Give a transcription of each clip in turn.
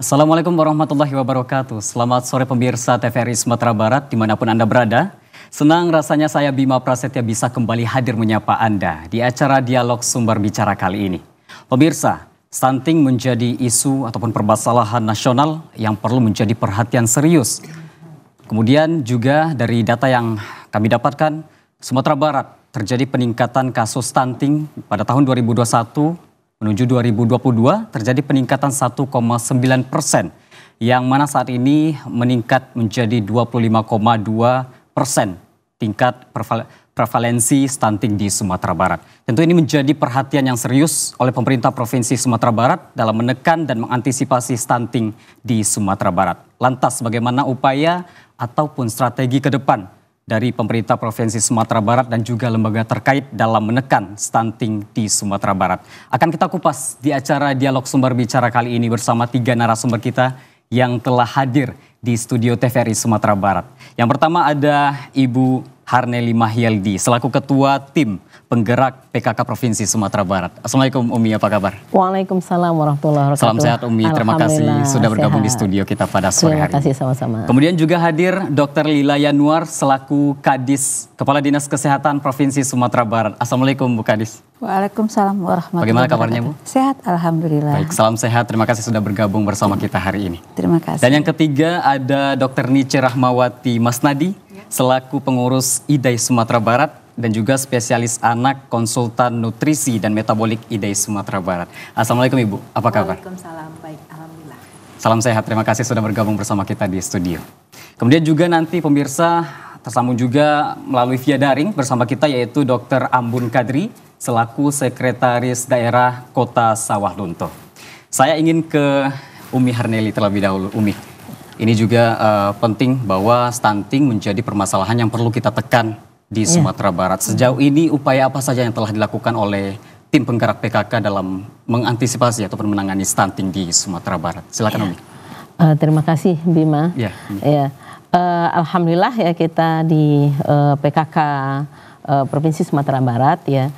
Assalamualaikum warahmatullahi wabarakatuh. Selamat sore pemirsa TVRI Sumatera Barat dimanapun Anda berada. Senang rasanya saya Bima Prasetya bisa kembali hadir menyapa Anda di acara Dialog Sumber Bicara kali ini. Pemirsa, stunting menjadi isu ataupun permasalahan nasional yang perlu menjadi perhatian serius. Kemudian juga dari data yang kami dapatkan, Sumatera Barat terjadi peningkatan kasus stunting pada tahun 2021 menuju 2022 terjadi peningkatan 1,9%, yang mana saat ini meningkat menjadi 25,2% tingkat prevalensi stunting di Sumatera Barat. Tentu ini menjadi perhatian yang serius oleh pemerintah Provinsi Sumatera Barat dalam menekan dan mengantisipasi stunting di Sumatera Barat. Lantas bagaimana upaya ataupun strategi ke depan dari pemerintah Provinsi Sumatera Barat dan juga lembaga terkait dalam menekan stunting di Sumatera Barat. Akan kita kupas di acara Dialog Sumber Bicara kali ini bersama 3 narasumber kita yang telah hadir di studio TVRI Sumatera Barat. Yang pertama ada Ibu Harnely Mahyeldi selaku Ketua Tim Penggerak PKK Provinsi Sumatera Barat. Assalamualaikum Umi, apa kabar? Waalaikumsalam warahmatullahi wabarakatuh. Salam sehat Umi, terima kasih sudah bergabung di studio kita pada sore hari. Terima kasih sama-sama. Kemudian juga hadir Dr. Lila Yanuar selaku Kadis Kepala Dinas Kesehatan Provinsi Sumatera Barat. Assalamualaikum Bu Kadis. Waalaikumsalam warahmatullahi wabarakatuh. Bagaimana kabarnya Bu? Sehat, alhamdulillah. Baik, salam sehat. Terima kasih sudah bergabung bersama kita hari ini. Terima kasih. Dan yang ketiga ada Dr. Nice Rahmawati Masnadi selaku pengurus IDAI Sumatera Barat dan juga spesialis anak konsultan nutrisi dan metabolik IDAI Sumatera Barat. Assalamualaikum Ibu, apa kabar? Waalaikumsalam, baik, alhamdulillah. Salam sehat, terima kasih sudah bergabung bersama kita di studio. Kemudian juga nanti pemirsa tersambung juga melalui via daring bersama kita yaitu Dr. Ambun Kadri selaku Sekretaris Daerah Kota Sawah Lunto. Saya ingin ke Umi Harnely terlebih dahulu. Umi, ini juga penting bahwa stunting menjadi permasalahan yang perlu kita tekan di Sumatera Barat. Sejauh ini upaya apa saja yang telah dilakukan oleh tim penggerak PKK dalam mengantisipasi ataupun menangani stunting di Sumatera Barat? Silakan Umi. Terima kasih Bima. Alhamdulillah ya kita di PKK Provinsi Sumatera Barat ya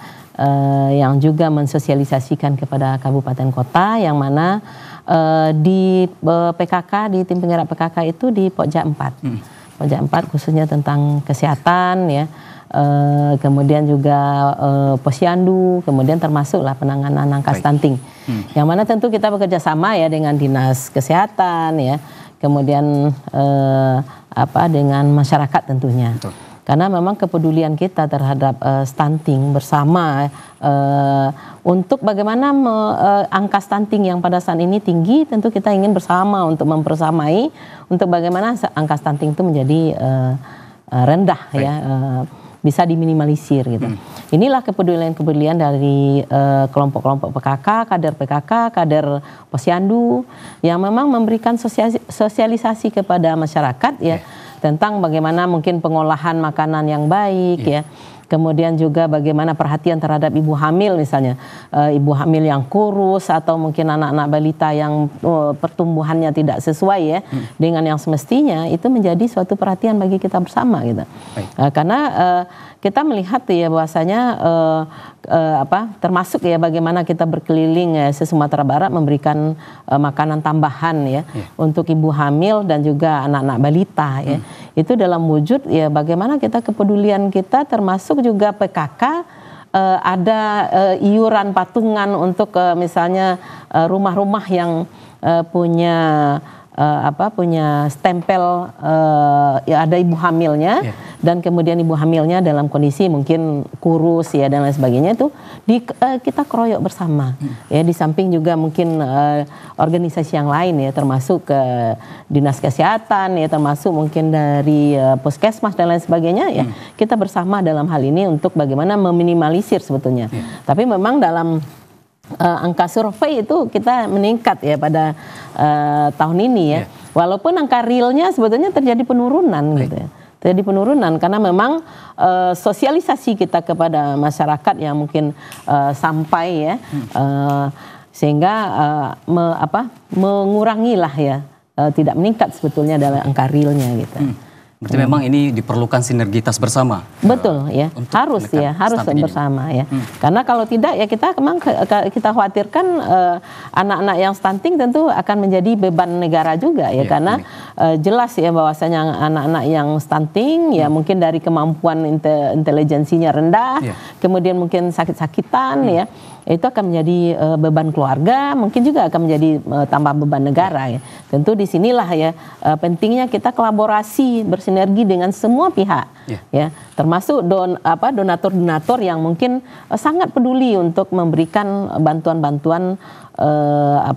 yang juga mensosialisasikan kepada kabupaten kota yang mana di PKK, di tim penggerak PKK itu di Pokja 4. Pokja 4 khususnya tentang kesehatan ya, kemudian juga posyandu, kemudian termasuklah penanganan angka stunting. Yang mana tentu kita bekerja sama ya dengan dinas kesehatan ya, kemudian dengan masyarakat tentunya. Betul. Karena memang kepedulian kita terhadap stunting bersama untuk bagaimana angka stunting yang pada saat ini tinggi, tentu kita ingin bersama untuk mempersamai untuk bagaimana angka stunting itu menjadi rendah ya, bisa diminimalisir gitu. Inilah kepedulian dari kelompok-kelompok PKK, kader posyandu yang memang memberikan sosialisasi kepada masyarakat ya. Tentang bagaimana mungkin pengolahan makanan yang baik ya. Kemudian juga bagaimana perhatian terhadap ibu hamil misalnya. Ibu hamil yang kurus atau mungkin anak-anak balita yang pertumbuhannya tidak sesuai ya dengan yang semestinya, itu menjadi suatu perhatian bagi kita bersama gitu. Karena kita melihat ya bahwasanya termasuk ya bagaimana kita berkeliling se-Sumatera Barat memberikan makanan tambahan ya untuk ibu hamil dan juga anak-anak balita ya. Itu dalam wujud ya bagaimana kita kepedulian kita, termasuk juga PKK ada iuran patungan untuk misalnya rumah-rumah yang punya stempel ya ada ibu hamilnya dan kemudian ibu hamilnya dalam kondisi mungkin kurus ya dan lain sebagainya, itu kita keroyok bersama ya, di samping juga mungkin organisasi yang lain ya, termasuk dinas kesehatan ya, termasuk mungkin dari puskesmas dan lain sebagainya ya, kita bersama dalam hal ini untuk bagaimana meminimalisir sebetulnya. Tapi memang dalam angka survei itu kita meningkat ya pada tahun ini ya. Walaupun angka realnya sebetulnya terjadi penurunan gitu ya. Terjadi penurunan karena memang sosialisasi kita kepada masyarakat yang mungkin sampai ya, sehingga mengurangilah ya, tidak meningkat sebetulnya dalam angka realnya gitu. Berarti memang ini diperlukan sinergitas bersama. Betul ya, harus bersama ya. Karena kalau tidak ya kita memang kita khawatirkan anak-anak yang stunting tentu akan menjadi beban negara juga ya, karena jelas ya bahwasanya anak-anak yang stunting ya mungkin dari kemampuan intelijensinya rendah, kemudian mungkin sakit-sakitan ya. Itu akan menjadi beban keluarga, mungkin juga akan menjadi tambah beban negara ya. Tentu disinilah ya pentingnya kita kolaborasi bersinergi dengan semua pihak ya, termasuk donatur-donatur yang mungkin sangat peduli untuk memberikan bantuan-bantuan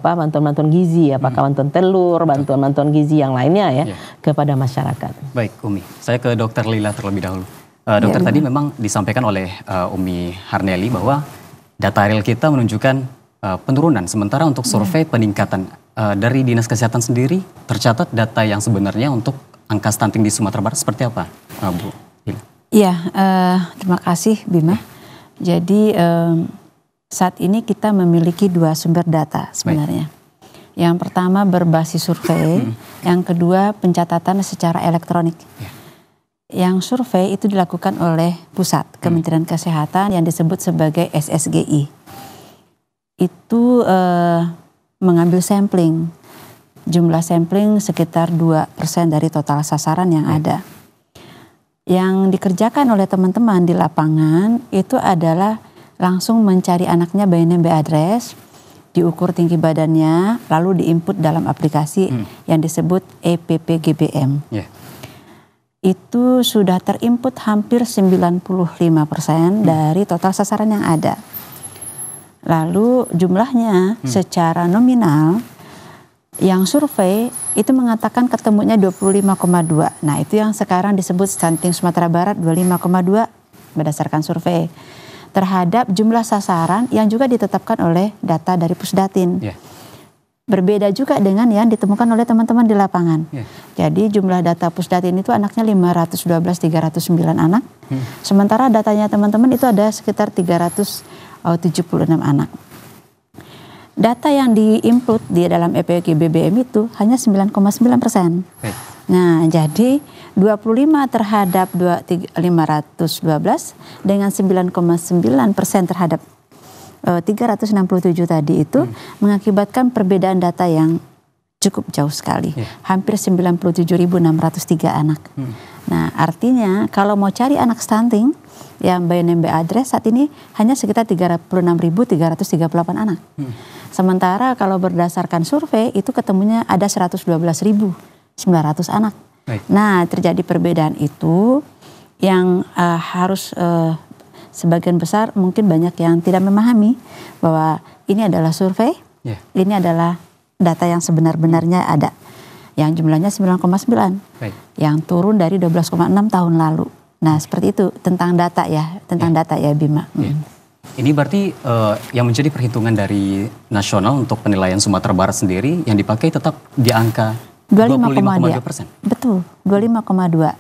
bantuan-bantuan gizi, apakah bantuan telur, bantuan-bantuan gizi yang lainnya ya kepada masyarakat. Baik, Umi, saya ke Dokter Lila terlebih dahulu. Dokter, tadi memang disampaikan oleh Umi Harneli bahwa data real kita menunjukkan penurunan, sementara untuk survei peningkatan. Dari Dinas Kesehatan sendiri tercatat data yang sebenarnya untuk angka stunting di Sumatera Barat seperti apa, Bu? Iya, terima kasih Bima. Jadi saat ini kita memiliki 2 sumber data sebenarnya. Yang pertama berbasis survei, yang kedua pencatatan secara elektronik. Yang survei itu dilakukan oleh pusat Kementerian Kesehatan yang disebut sebagai SSGI. Itu mengambil sampling, jumlah sampling sekitar 2% dari total sasaran yang ada. Yang dikerjakan oleh teman-teman di lapangan itu adalah langsung mencari anaknya by name by address, diukur tinggi badannya, lalu diinput dalam aplikasi yang disebut EPPGBM. Itu sudah terinput hampir 95% dari total sasaran yang ada. Lalu jumlahnya secara nominal yang survei itu mengatakan ketemunya 25,2. Nah, itu yang sekarang disebut stunting Sumatera Barat 25,2 berdasarkan survei. Terhadap jumlah sasaran yang juga ditetapkan oleh data dari Pusdatin. Berbeda juga dengan yang ditemukan oleh teman-teman di lapangan. Jadi jumlah data Pusdatin itu anaknya 309 anak. Sementara datanya teman-teman itu ada sekitar 376 anak. Data yang diinput di dalam EPPGBM itu hanya 9,9%. Nah, jadi 25 terhadap 512 dengan 9,9% terhadap 367 tadi itu mengakibatkan perbedaan data yang cukup jauh sekali. Hampir 97.603 anak. Nah, artinya kalau mau cari anak stunting yang by name by address saat ini hanya sekitar 36.338 anak. Sementara kalau berdasarkan survei itu ketemunya ada 112.900 anak. Nah, terjadi perbedaan itu yang harus sebagian besar mungkin banyak yang tidak memahami bahwa ini adalah survei, ini adalah data yang sebenar-benarnya ada. Yang jumlahnya 9,9, yang turun dari 12,6 tahun lalu. Nah, seperti itu tentang data ya, data ya Bima. Ini berarti yang menjadi perhitungan dari nasional untuk penilaian Sumatera Barat sendiri yang dipakai tetap di angka 25,2%. Betul, 25,2.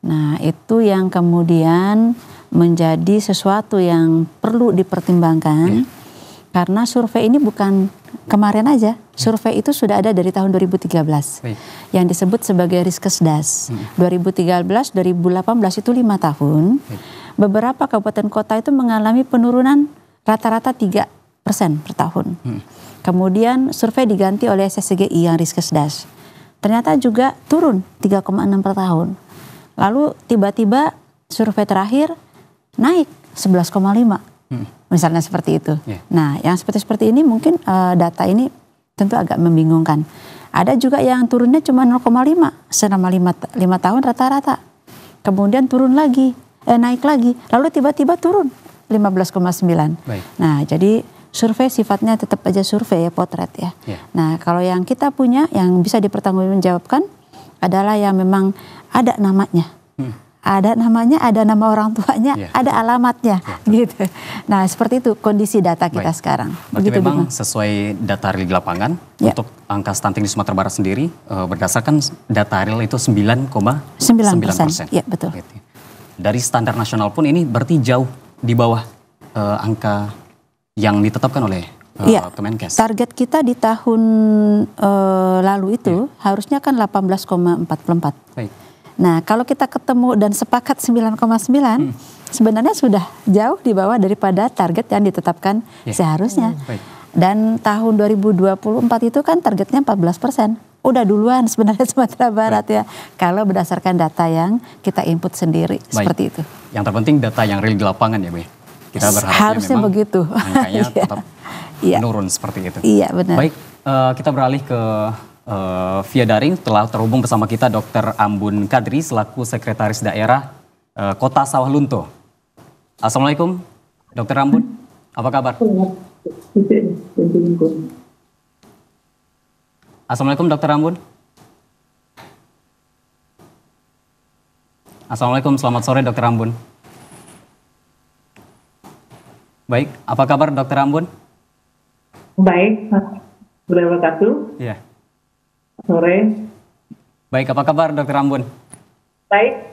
Nah, itu yang kemudian menjadi sesuatu yang perlu dipertimbangkan karena survei ini bukan kemarin aja. Survei itu sudah ada dari tahun 2013 yang disebut sebagai Riskesdas. 2013, 2018 itu 5 tahun. Beberapa kabupaten kota itu mengalami penurunan rata-rata 3% per tahun. Kemudian survei diganti oleh SSGI yang Riskesdas. Ternyata juga turun 3,6 per tahun. Lalu tiba-tiba survei terakhir naik 11,5. Misalnya seperti itu. Nah, yang seperti ini mungkin data ini tentu agak membingungkan. Ada juga yang turunnya cuma 0,5 selama 5 tahun rata-rata. Kemudian turun lagi, naik lagi. Lalu tiba-tiba turun 15,9. Nah, jadi survei sifatnya tetap aja survei ya, potret ya. Nah, kalau yang kita punya yang bisa dipertanggungjawabkan adalah yang memang ada namanya. Ada namanya, ada nama orang tuanya, ada alamatnya, gitu. Nah, seperti itu kondisi data kita sekarang. Berarti memang sesuai data real di lapangan untuk angka stunting di Sumatera Barat sendiri berdasarkan data real itu 9,9%. Ya, betul. Dari standar nasional pun ini berarti jauh di bawah angka yang ditetapkan oleh Kemenkes. Target kita di tahun lalu itu harusnya kan 18,44. Nah, kalau kita ketemu dan sepakat 9,9, sebenarnya sudah jauh di bawah daripada target yang ditetapkan seharusnya. Dan tahun 2024 itu kan targetnya 14%. Udah duluan sebenarnya Sumatera Barat ya. Kalau berdasarkan data yang kita input sendiri seperti itu. Yang terpenting data yang real di lapangan ya, Bu. Kita berharap harusnya memang begitu. Angkanya tetap menurun seperti itu. Iya benar. Baik, kita beralih ke via daring. Telah terhubung bersama kita Dr. Ambun Kadri selaku Sekretaris Daerah Kota Sawah Lunto. Assalamualaikum, Dr. Ambun. Apa kabar? Assalamualaikum Dr. Ambun. Assalamualaikum, selamat sore Dr. Ambun. Baik, apa kabar Dr. Ambun? Baik, Assalamualaikum wabarakatuh. Iya. Sore. Baik, apa kabar Dr. Ambun? Baik.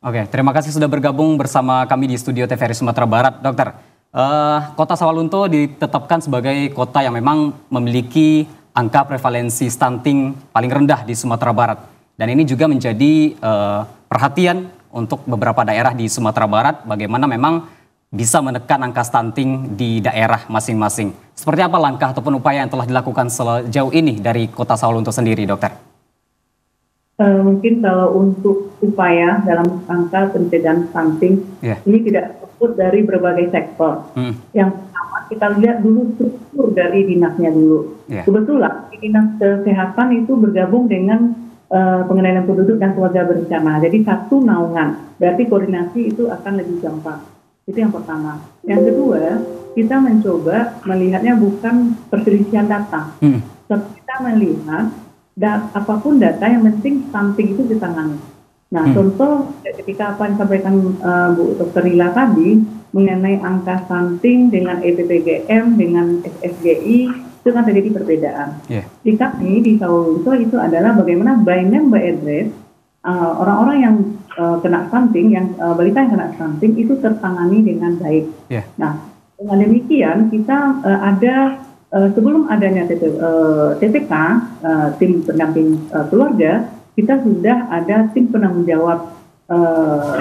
Oke, terima kasih sudah bergabung bersama kami di studio TVRI Sumatera Barat, Dokter. Kota Sawah Lunto ditetapkan sebagai kota yang memang memiliki angka prevalensi stunting paling rendah di Sumatera Barat. Dan ini juga menjadi perhatian untuk beberapa daerah di Sumatera Barat, bagaimana memang bisa menekan angka stunting di daerah masing-masing. Seperti apa langkah ataupun upaya yang telah dilakukan sejauh ini dari Kota Sawah Lunto sendiri, Dokter? Mungkin kalau untuk upaya dalam angka pencegahan stunting, ini tidak luput dari berbagai sektor. Yang pertama kita lihat dulu struktur dari dinasnya dulu. Kebetulan dinas kesehatan itu bergabung dengan pengendalian penduduk dan keluarga berencana. Jadi satu naungan, berarti koordinasi itu akan lebih gampang. Itu yang pertama. Yang kedua, kita mencoba melihatnya bukan perselisihan data. Tapi kita melihat apapun data yang penting stunting itu ditangani. Nah, contoh ketika apa yang disampaikan Bu Dr. Lila tadi mengenai angka stunting dengan EPPGM, dengan SSGI, itu kan terjadi perbedaan. Di kami di Sawah Lunto itu adalah bagaimana by name by address orang-orang yang kena stunting, yang balita yang kena stunting itu tertangani dengan baik. Nah, dengan demikian kita ada sebelum adanya TPK, tim pendamping keluarga, kita sudah ada tim penanggung jawab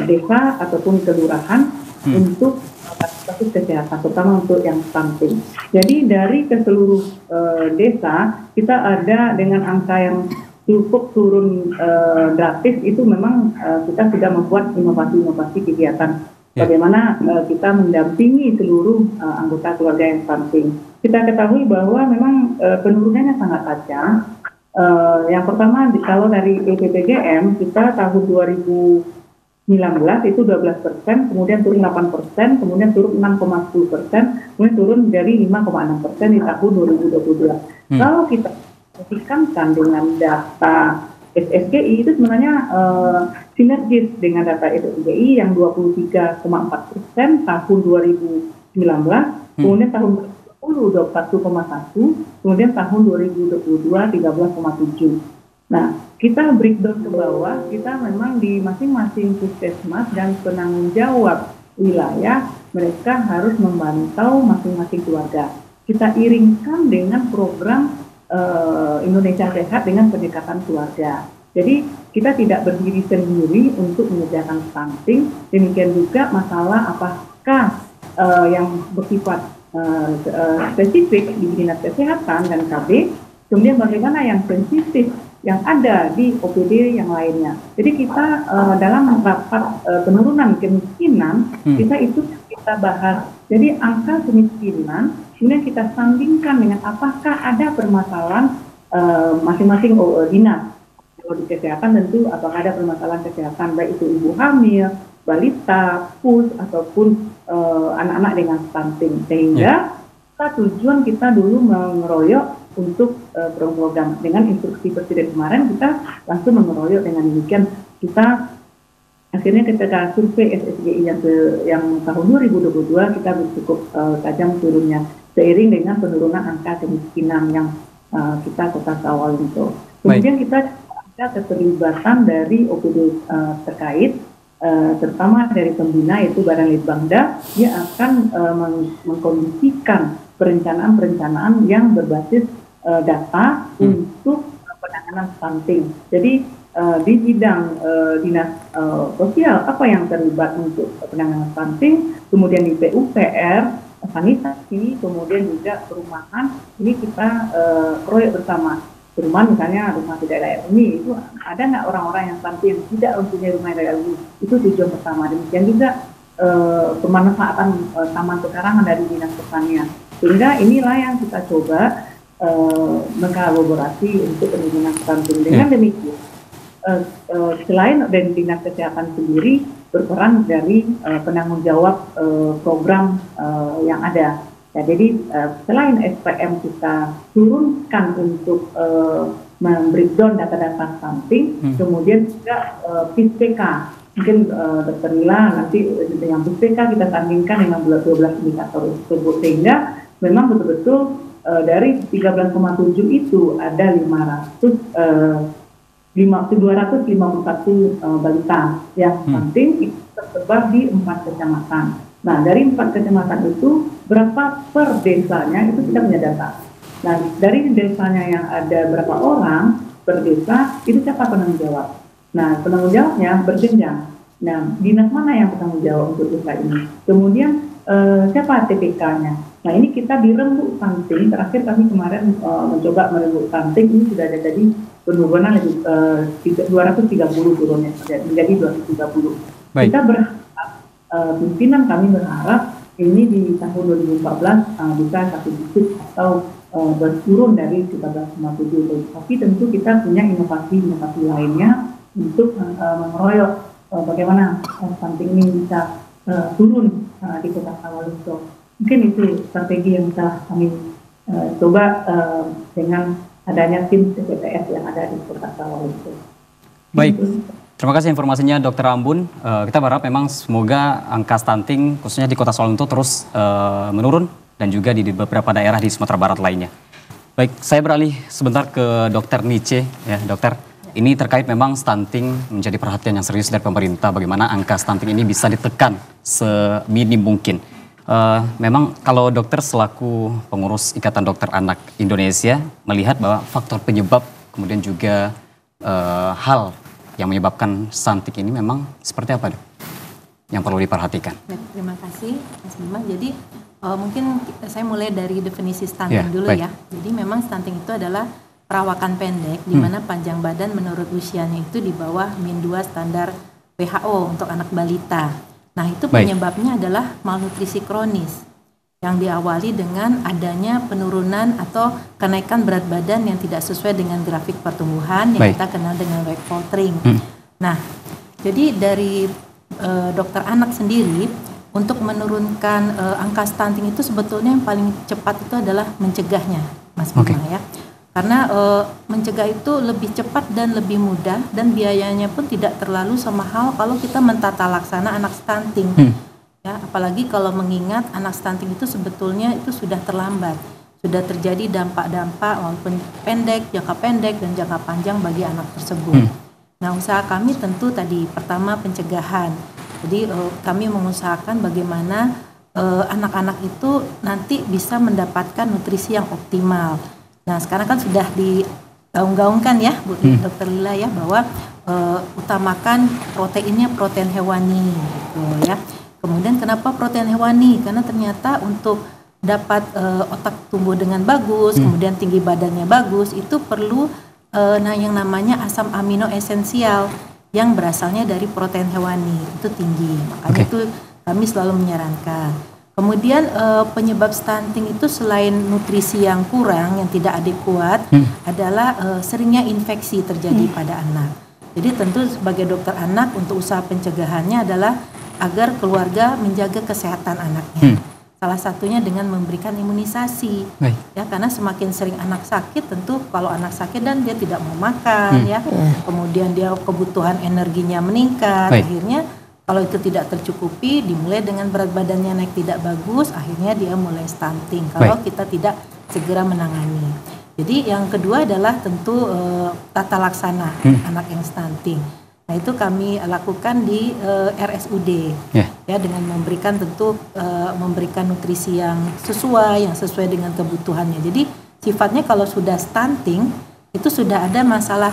desa ataupun kelurahan untuk kasus kesehatan, terutama untuk yang stunting. Jadi dari keseluruh desa kita ada dengan angka yang cukup turun drastis, itu memang kita sudah membuat inovasi-inovasi kegiatan. Bagaimana kita mendampingi seluruh anggota keluarga yang stunting. Kita ketahui bahwa memang penurunannya sangat tajam. Yang pertama, kalau dari EPPGM, kita tahun 2019 itu 12%, kemudian turun 8%, kemudian turun 6,10%, kemudian turun dari 5,6% di tahun 2022. Kalau kita perhatikan dengan data SSGI itu sebenarnya sinergis dengan data SSGI yang 23,4% tahun 2019, kemudian tahun 2020 21,1, kemudian tahun 2022 13,7. Nah, kita breakdown ke bawah, kita memang di masing-masing puskesmas dan penanggung jawab wilayah mereka harus memantau masing-masing keluarga. Kita iringkan dengan program Indonesia Sehat dengan pendekatan keluarga. Jadi kita tidak berdiri sendiri untuk menyediakan stunting. Demikian juga masalah apakah yang bersifat spesifik di dinas kesehatan dan KB, kemudian bagaimana yang sensitif yang ada di OPD yang lainnya. Jadi kita dalam rapat penurunan kemiskinan kita bahas. Jadi angka kemiskinan kemudian kita sandingkan dengan apakah ada permasalahan masing-masing dinas. Kalau di kesehatan tentu apakah ada permasalahan kesehatan baik itu ibu hamil, balita, pus ataupun anak-anak dengan stunting, sehingga tujuan kita dulu mengeroyok untuk program dengan instruksi presiden kemarin, kita langsung mengeroyok dengan demikian. Kita akhirnya ketika survei SSGI yang tahun 2022 kita cukup tajam turunnya seiring dengan penurunan angka kemiskinan yang kita Kota Sawah Lunto. Kemudian kita ada keterlibatan dari OPD terkait, terutama dari pembina yaitu Badan Litbangda, dia akan mengkondisikan perencanaan-perencanaan yang berbasis data untuk penanganan stunting. Jadi di bidang dinas sosial apa yang terlibat untuk penanganan stunting, kemudian di PUPR, sanitasi, kemudian juga perumahan, ini kita proyek bersama. Perumahan misalnya rumah tidak layak huni, itu ada nggak orang-orang yang stunting tidak mempunyai rumah yang layak huni, itu tujuan pertama. Demikian juga pemanfaatan taman pekarangan dari dinas pertanian. Sehingga inilah yang kita coba mengkolaborasi untuk penurunan stunting. Dengan demikian, selain dari dinas kesehatan sendiri berperan dari penanggung jawab program yang ada. Ya, jadi selain SPM kita turunkan untuk membreakdown data-data stunting, kemudian juga PISPK. Mungkin Dr. Lila nanti dengan PISPK kita sandingkan dengan 12 indikator tersebut, sehingga memang betul-betul dari 13,7 itu ada 251 balita yang stunting itu tersebar di 4 kecamatan. Nah, dari 4 kecamatan itu berapa per desanya itu kita punya data. Nah, dari desanya yang ada berapa orang per desa itu siapa penanggung jawab. Nah, penanggung jawabnya berjenjang. Nah, dinas mana yang bertanggung jawab untuk desa ini? Kemudian siapa TPK-nya? Nah, ini kita di Rembuk Stunting. Terakhir kami kemarin mencoba merembuk stunting, ini sudah ada jadi penurunan lebih 230 turunnya menjadi 230. Baik. Kita berharap pimpinan kami berharap ini di tahun 2014 bisa satu digit atau berturun dari 13,7. Tapi tentu kita punya inovasi lainnya untuk mengeroyok bagaimana stunting ini bisa turun di Kota Sawalunto. Mungkin itu strategi yang bisa kami coba dengan adanya tim CPPS yang ada di Kota Sawalunto. Baik. Terima kasih informasinya Dr. Ambun. Kita berharap memang semoga angka stunting khususnya di Kota Sawalunto terus menurun dan juga di beberapa daerah di Sumatera Barat lainnya. Baik, saya beralih sebentar ke Dr. Nice ya, Dokter. Ini terkait memang stunting menjadi perhatian yang serius dari pemerintah. Bagaimana angka stunting ini bisa ditekan seminim mungkin. Memang kalau dokter selaku pengurus Ikatan Dokter Anak Indonesia melihat bahwa faktor penyebab kemudian juga hal yang menyebabkan stunting ini memang seperti apa, Dok? Yang perlu diperhatikan. Terima kasih, Mas Bima. Jadi mungkin saya mulai dari definisi stunting dulu ya. Jadi memang stunting itu adalah perawakan pendek, di mana panjang badan menurut usianya itu di bawah -2 standar WHO untuk anak balita. Nah, itu penyebabnya adalah malnutrisi kronis yang diawali dengan adanya penurunan atau kenaikan berat badan yang tidak sesuai dengan grafik pertumbuhan yang kita kenal dengan weight faltering. Nah, jadi dari dokter anak sendiri untuk menurunkan angka stunting itu sebetulnya yang paling cepat itu adalah mencegahnya, Mas Bima ya. Karena mencegah itu lebih cepat dan lebih mudah dan biayanya pun tidak terlalu semahal kalau kita mentata laksana anak stunting. Ya, apalagi kalau mengingat anak stunting itu sebetulnya itu sudah terlambat, sudah terjadi dampak-dampak walaupun jangka pendek dan jangka panjang bagi anak tersebut. Nah, usaha kami tentu tadi pertama pencegahan. Jadi kami mengusahakan bagaimana anak-anak itu nanti bisa mendapatkan nutrisi yang optimal. Nah, sekarang kan sudah digaung-gaungkan ya, Bu Dr. Lila ya, bahwa utamakan proteinnya protein hewani gitu ya. Kemudian kenapa protein hewani? Karena ternyata untuk dapat otak tumbuh dengan bagus, kemudian tinggi badannya bagus, itu perlu yang namanya asam amino esensial yang berasalnya dari protein hewani, itu tinggi. Makanya itu kami selalu menyarankan. Kemudian penyebab stunting itu selain nutrisi yang kurang, yang tidak adekuat, adalah seringnya infeksi terjadi pada anak. Jadi tentu sebagai dokter anak untuk usaha pencegahannya adalah agar keluarga menjaga kesehatan anaknya. Salah satunya dengan memberikan imunisasi. Ya, karena semakin sering anak sakit, tentu kalau anak sakit dan dia tidak mau makan ya. Kemudian dia kebutuhan energinya meningkat. Akhirnya kalau itu tidak tercukupi, dimulai dengan berat badannya naik tidak bagus, akhirnya dia mulai stunting kalau kita tidak segera menangani. Jadi yang kedua adalah tentu tata laksana anak yang stunting. Nah, itu kami lakukan di RSUD ya, dengan memberikan tentu memberikan nutrisi yang sesuai dengan kebutuhannya. Jadi sifatnya kalau sudah stunting itu sudah ada masalah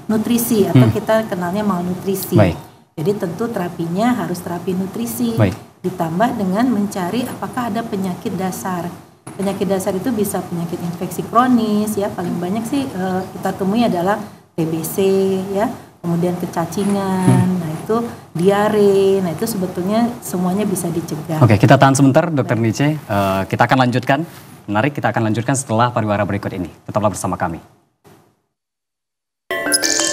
nutrisi atau kita kenalnya malnutrisi. Baik. Jadi tentu terapinya harus terapi nutrisi. Baik. Ditambah dengan mencari apakah ada penyakit dasar. Penyakit dasar itu bisa penyakit infeksi kronis ya, paling banyak sih kita temui adalah TBC ya, kemudian kecacingan, nah itu diare, nah itu sebetulnya semuanya bisa dicegah. Oke, kita tahan sebentar Dr. Nice, kita akan lanjutkan. Menarik, kita akan lanjutkan setelah pariwara berikut ini. Tetaplah bersama kami.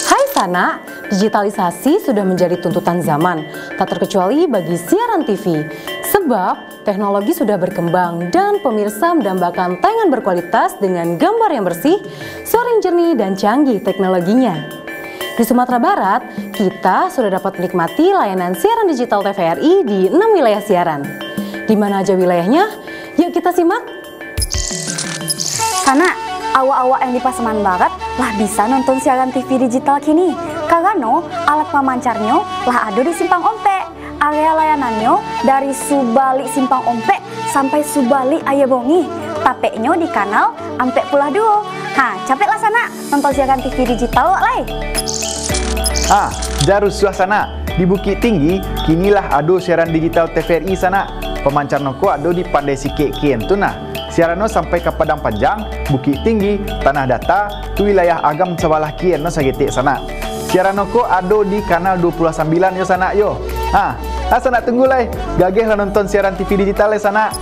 Hai Sana, digitalisasi sudah menjadi tuntutan zaman, tak terkecuali bagi siaran TV. Sebab teknologi sudah berkembang dan pemirsa mendambakan tayangan berkualitas dengan gambar yang bersih, suara yang jernih dan canggih teknologinya. Di Sumatera Barat, kita sudah dapat menikmati layanan siaran digital TVRI di 6 wilayah siaran. Di mana aja wilayahnya? Yuk kita simak. Sana, awak-awak yang di Pasaman Barat lah bisa nonton siaran TV digital kini. Karena alat pemancarnya lah ada di Simpang Ompe. Area layanannya dari Subali Simpang Ompe sampai Subali Ayabongi. Tapeknya di kanal Ampek Pulah Duo. Capek lah Sana nonton siaran TV digital wak lai. Jarus suasana di Bukit Tinggi kinilah ado siaran digital TVRI Sana. Pemancar noko ado di Pandai Sike Kien tu nah. Siarano sampai ke Padang Panjang, Bukit Tinggi, Tanah Data, tu wilayah agam sebelah kien no sagetik sana. Siarano ko ado di kanal 29 yo sana yo. Sana tunggu lai, gageh lah nonton siaran TV digital sana.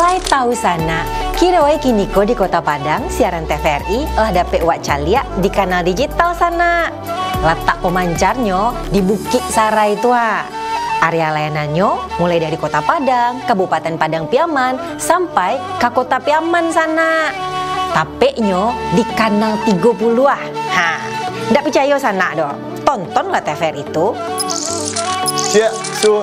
Lai tahu Sana, kira wae kini ko di Kota Padang siaran TVRI lah dapet wak calia di kanal digital Sana. Letak pemancarnya di Bukit Sarai itu Area layanannya mulai dari Kota Padang, Kabupaten Padang Piaman, sampai ke Kota Piaman sana. Tapeknya di kanal 30 ndak percaya Sana dong. Tontonlah TVRI itu. Ya,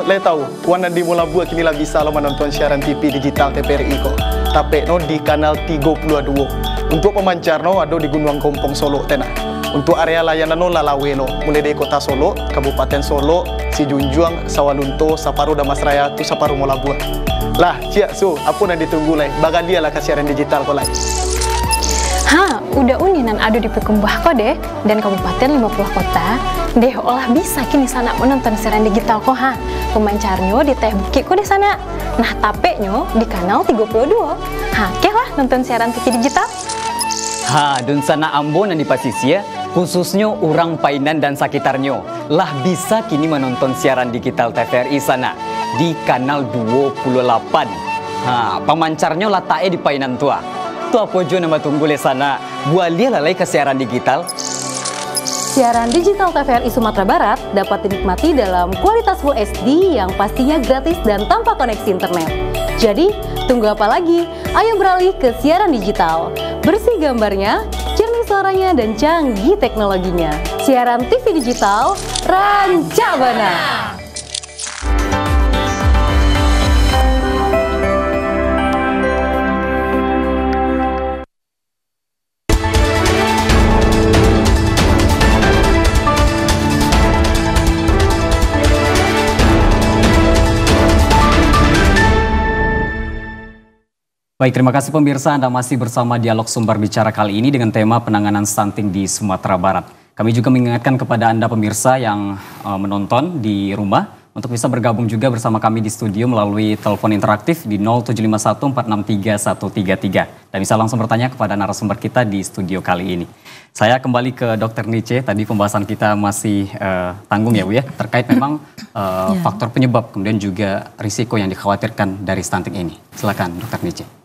le tahu, Wan di Mula Buat kini lah bisa lo menonton siaran TV digital TVRI kok. Tapeknya di kanal 32. Untuk pemancarnya ada di Gunung Kompong Solo tenah. Untuk area layanan lalawe mulai dari Kota Solo, Kabupaten Solo, Sijunjuang, Sawalunto, Saparu Damasraya, tu Saparu Molabua. Lah, apa yang ditunggu lai? Bagan dia lah ke siaran digital kok lai. Udah uninan ada di Pekembah kok deh, dan Kabupaten 50 kota, deh olah bisa kini Sana menonton siaran digital kok Pemancarnya di Teh Bukit kok deh Sana. Nah, tapeknya di kanal 32. Keh lah nonton siaran TV digital. Dan Sana Ambon dan di Pasisia, khususnya orang Painan dan sekitarnya, lah bisa kini menonton siaran digital TVRI Sana di kanal 28. Pemancarnya letaknya di Painan tua. Tu apa jo nama tunggu le Sana, buat dia lalai ke siaran digital. Siaran digital TVRI Sumatera Barat dapat dinikmati dalam kualitas Full HD yang pastinya gratis dan tanpa koneksi internet. Jadi, tunggu apa lagi? Ayo beralih ke siaran digital. Bersih gambarnya, jernih suaranya, dan canggih teknologinya. Siaran TV digital, rancak bana. Baik, terima kasih pemirsa, Anda masih bersama Dialog Sumber Bicara kali ini dengan tema penanganan stunting di Sumatera Barat. Kami juga mengingatkan kepada Anda pemirsa yang menonton di rumah untuk bisa bergabung juga bersama kami di studio melalui telepon interaktif di 07514631133 dan bisa langsung bertanya kepada narasumber kita di studio kali ini. Saya kembali ke Dr. Nice, tadi pembahasan kita masih tanggung ya Bu ya, terkait memang faktor penyebab kemudian juga risiko yang dikhawatirkan dari stunting ini. Silakan Dr. Nice.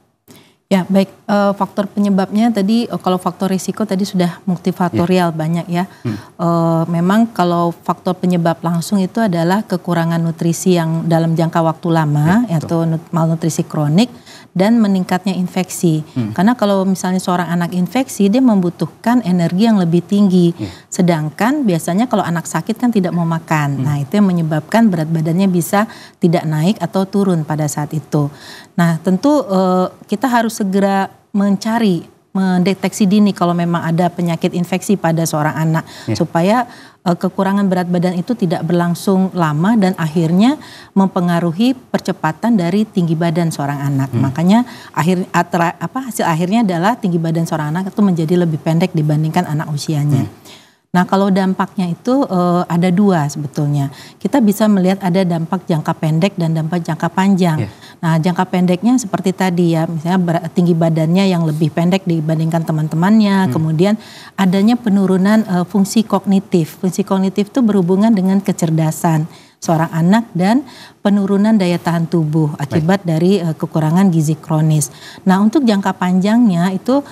Ya baik, faktor penyebabnya tadi kalau faktor risiko tadi sudah multifaktorial banyak ya. Memang kalau faktor penyebab langsung itu adalah kekurangan nutrisi yang dalam jangka waktu lama yaitu malnutrisi kronik dan meningkatnya infeksi. Karena kalau misalnya seorang anak infeksi dia membutuhkan energi yang lebih tinggi. Sedangkan biasanya kalau anak sakit kan tidak mau makan. Nah, itu yang menyebabkan berat badannya bisa tidak naik atau turun pada saat itu. Nah, tentu kita harus segera mencari mendeteksi dini kalau memang ada penyakit infeksi pada seorang anak, supaya kekurangan berat badan itu tidak berlangsung lama dan akhirnya mempengaruhi percepatan dari tinggi badan seorang anak. Makanya hasil akhirnya adalah tinggi badan seorang anak itu menjadi lebih pendek dibandingkan anak usianya. Nah, kalau dampaknya itu ada dua sebetulnya. Kita bisa melihat ada dampak jangka pendek dan dampak jangka panjang. Nah, jangka pendeknya seperti tadi ya, misalnya tinggi badannya yang lebih pendek dibandingkan teman-temannya, kemudian adanya penurunan fungsi kognitif. Fungsi kognitif itu berhubungan dengan kecerdasan seorang anak dan penurunan daya tahan tubuh akibat dari kekurangan gizi kronis. Nah, untuk jangka panjangnya itu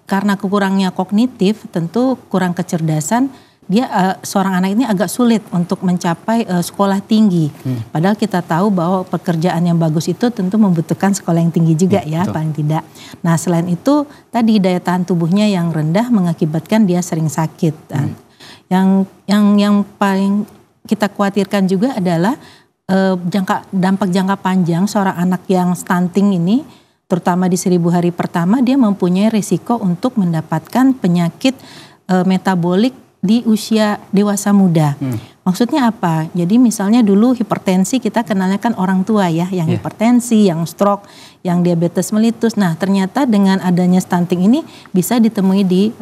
karena kekurangnya kognitif, tentu kurang kecerdasan, dia seorang anak ini agak sulit untuk mencapai sekolah tinggi. Padahal kita tahu bahwa pekerjaan yang bagus itu tentu membutuhkan sekolah yang tinggi juga ya, paling tidak. Nah, selain itu tadi daya tahan tubuhnya yang rendah mengakibatkan dia sering sakit. Yang paling kita khawatirkan juga adalah dampak jangka panjang seorang anak yang stunting ini, terutama di 1000 hari pertama, dia mempunyai risiko untuk mendapatkan penyakit metabolik di usia dewasa muda. Maksudnya apa? Jadi misalnya dulu hipertensi kita kenalnya kan orang tua ya, yang hipertensi, yang stroke, yang diabetes mellitus. Nah, ternyata dengan adanya stunting ini bisa ditemui di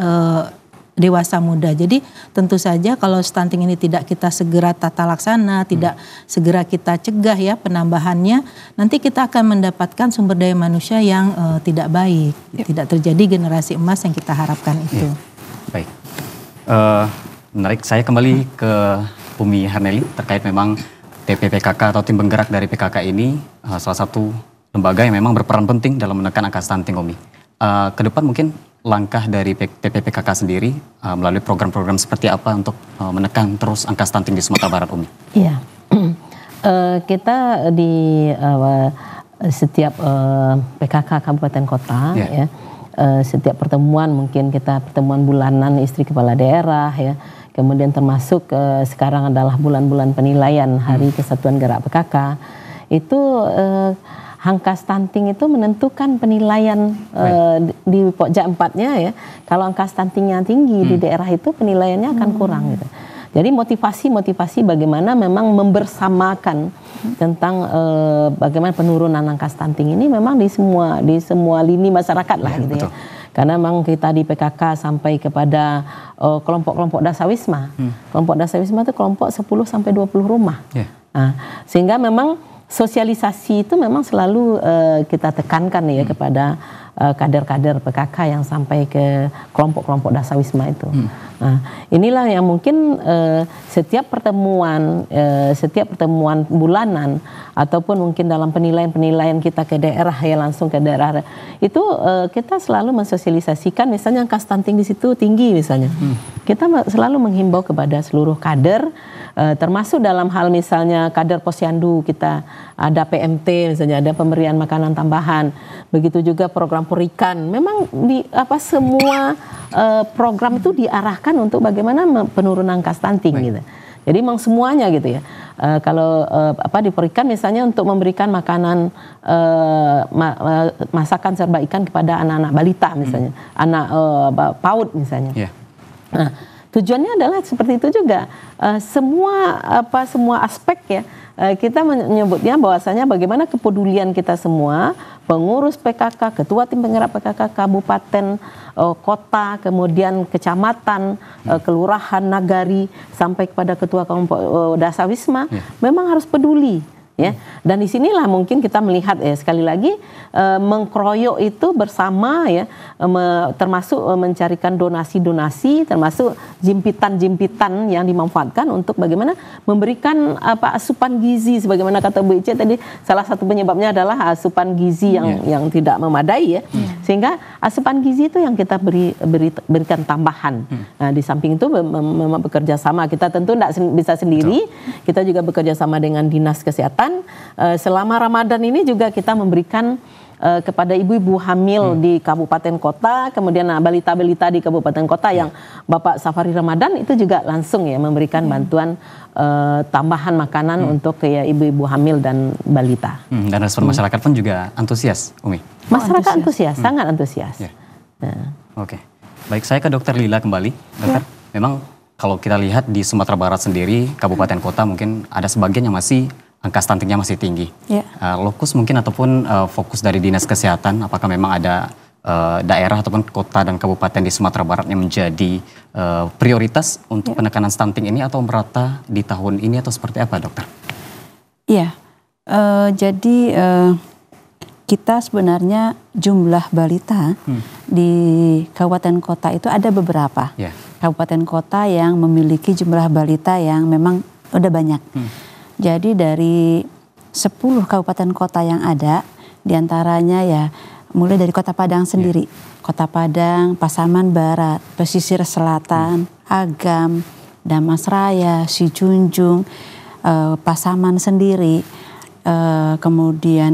dewasa muda. Jadi tentu saja kalau stunting ini tidak kita segera tata laksana, tidak segera kita cegah ya penambahannya, nanti kita akan mendapatkan sumber daya manusia yang tidak baik. Tidak terjadi generasi emas yang kita harapkan itu. Baik. Menarik, saya kembali ke Umi Harneli terkait memang TPPKK atau tim penggerak dari PKK ini salah satu lembaga yang memang berperan penting dalam menekan angka stunting, Umi. Ke depan mungkin langkah dari TPPKK sendiri melalui program-program seperti apa untuk menekan terus angka stunting di Sumatera Barat, Umi? Iya, kita di setiap PKK kabupaten kota ya, setiap pertemuan mungkin kita pertemuan bulanan istri kepala daerah ya, kemudian termasuk sekarang adalah bulan-bulan penilaian Hari Kesatuan Gerak PKK itu. Angka stunting itu menentukan penilaian di pokja 4-nya ya. Kalau angka stuntingnya tinggi di daerah itu penilaiannya akan kurang gitu. Jadi motivasi bagaimana memang membersamakan tentang bagaimana penurunan angka stunting ini memang di semua lini masyarakat lah gitu ya. Karena memang kita di PKK sampai kepada kelompok-kelompok dasawisma. Kelompok dasawisma itu kelompok 10 sampai 20 rumah. Nah, sehingga memang sosialisasi itu memang selalu kita tekankan ya kepada kader-kader PKK yang sampai ke kelompok-kelompok dasawisma itu. Nah, inilah yang mungkin setiap pertemuan bulanan ataupun mungkin dalam penilaian kita ke daerah ya, langsung ke daerah itu kita selalu mensosialisasikan misalnya angka stunting di situ tinggi misalnya. Kita selalu menghimbau kepada seluruh kader termasuk dalam hal misalnya kader posyandu kita ada PMT misalnya, ada pemberian makanan tambahan, begitu juga program Purikan. Memang semua program itu diarahkan untuk bagaimana penurunan angka stunting gitu. Jadi memang semuanya gitu ya. Kalau di Purikan misalnya untuk memberikan makanan masakan serba ikan kepada anak-anak balita misalnya, anak PAUD misalnya. Nah, tujuannya adalah seperti itu juga. Semua aspek ya, kita menyebutnya bahwasanya bagaimana kepedulian kita semua, pengurus PKK, ketua tim penggerak PKK kabupaten, kota, kemudian kecamatan, kelurahan, nagari, sampai kepada ketua kelompok dasawisma, memang harus peduli. Ya, dan disinilah mungkin kita melihat ya sekali lagi mengkroyok itu bersama ya, termasuk mencarikan donasi-donasi, termasuk jimpitan-jimpitan yang dimanfaatkan untuk bagaimana memberikan asupan gizi, sebagaimana kata Bu Ice tadi, salah satu penyebabnya adalah asupan gizi yang tidak memadai ya, sehingga asupan gizi itu yang kita berikan tambahan. Nah, di samping itu memang bekerja sama, kita tentu tidak bisa sendiri, kita juga bekerja sama dengan Dinas Kesehatan. Selama Ramadan ini juga kita memberikan kepada ibu-ibu hamil di kabupaten kota, kemudian balita-balita di kabupaten kota yang Bapak Safari Ramadan itu juga langsung ya memberikan bantuan tambahan makanan untuk ya ibu-ibu hamil dan balita. Dan respon masyarakat pun juga antusias, Umi? Masyarakat antusias, sangat antusias. Nah. Oke, baik, saya ke Dokter Lila kembali. Dokter, memang kalau kita lihat di Sumatera Barat sendiri, kabupaten kota mungkin ada sebagian yang masih angka stuntingnya masih tinggi. Lokus mungkin ataupun fokus dari Dinas Kesehatan, apakah memang ada daerah ataupun kota dan kabupaten di Sumatera Barat yang menjadi prioritas untuk penekanan stunting ini atau merata di tahun ini atau seperti apa, Dokter? Iya, jadi kita sebenarnya jumlah balita di kabupaten kota itu ada beberapa kabupaten kota yang memiliki jumlah balita yang memang udah banyak. Jadi dari 10 kabupaten kota yang ada, diantaranya ya mulai dari Kota Padang sendiri, Kota Padang, Pasaman Barat, Pesisir Selatan, Agam, Damasraya, Sijunjung, Pasaman sendiri, kemudian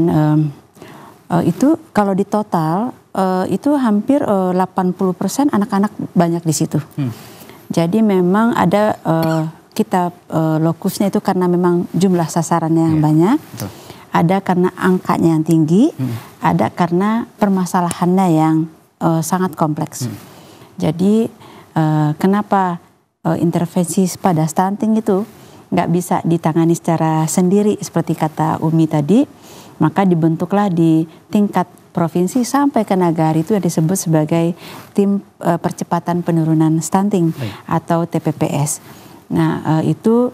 itu kalau di total itu hampir 80% anak-anak banyak di situ. Jadi memang ada kita lokusnya itu karena memang jumlah sasarannya yang banyak, ada karena angkanya yang tinggi, ada karena permasalahannya yang sangat kompleks. Jadi kenapa intervensi pada stunting itu nggak bisa ditangani secara sendiri seperti kata Umi tadi, maka dibentuklah di tingkat provinsi sampai ke Nagari itu yang disebut sebagai tim percepatan penurunan stunting atau TPPS. Nah itu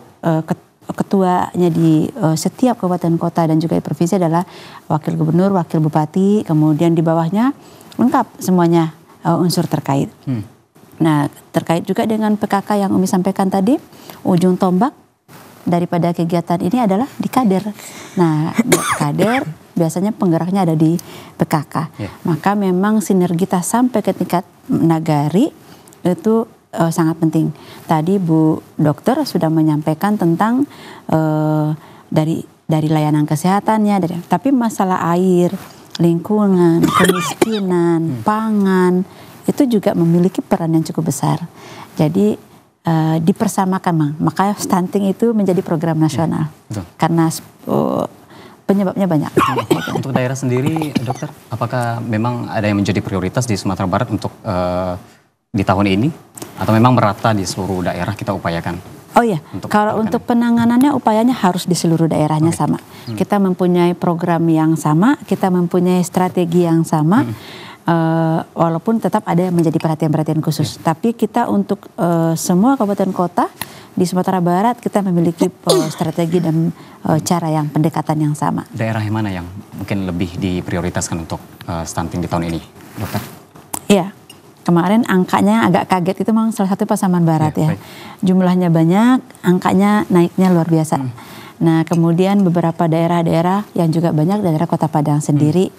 ketuanya di setiap kabupaten kota dan juga di provinsi adalah wakil gubernur, wakil bupati, kemudian di bawahnya lengkap semuanya unsur terkait. Nah terkait juga dengan PKK yang Umi sampaikan tadi, ujung tombak daripada kegiatan ini adalah di kader. Nah, kader biasanya penggeraknya ada di PKK. Maka memang sinergitas sampai ke tingkat Nagari itu sangat penting. Tadi Bu Dokter sudah menyampaikan tentang dari layanan kesehatannya, tapi masalah air, lingkungan, kemiskinan, pangan itu juga memiliki peran yang cukup besar. Jadi dipersamakan, makanya stunting itu menjadi program nasional karena penyebabnya banyak. Untuk daerah sendiri, Dokter, apakah memang ada yang menjadi prioritas di Sumatera Barat untuk di tahun ini atau memang merata di seluruh daerah kita upayakan? Oh iya, kalau untuk penanganannya upayanya harus di seluruh daerahnya sama. Kita mempunyai program yang sama, kita mempunyai strategi yang sama. Walaupun tetap ada yang menjadi perhatian-perhatian khusus, tapi kita untuk semua kabupaten kota di Sumatera Barat kita memiliki strategi dan cara yang pendekatan yang sama. Daerah yang mana yang mungkin lebih diprioritaskan untuk stunting di tahun ini, Dokter? Iya, kemarin angkanya agak kaget, itu memang salah satu Pasaman Barat jumlahnya banyak, angkanya naiknya luar biasa. Nah kemudian beberapa daerah-daerah yang juga banyak, daerah Kota Padang sendiri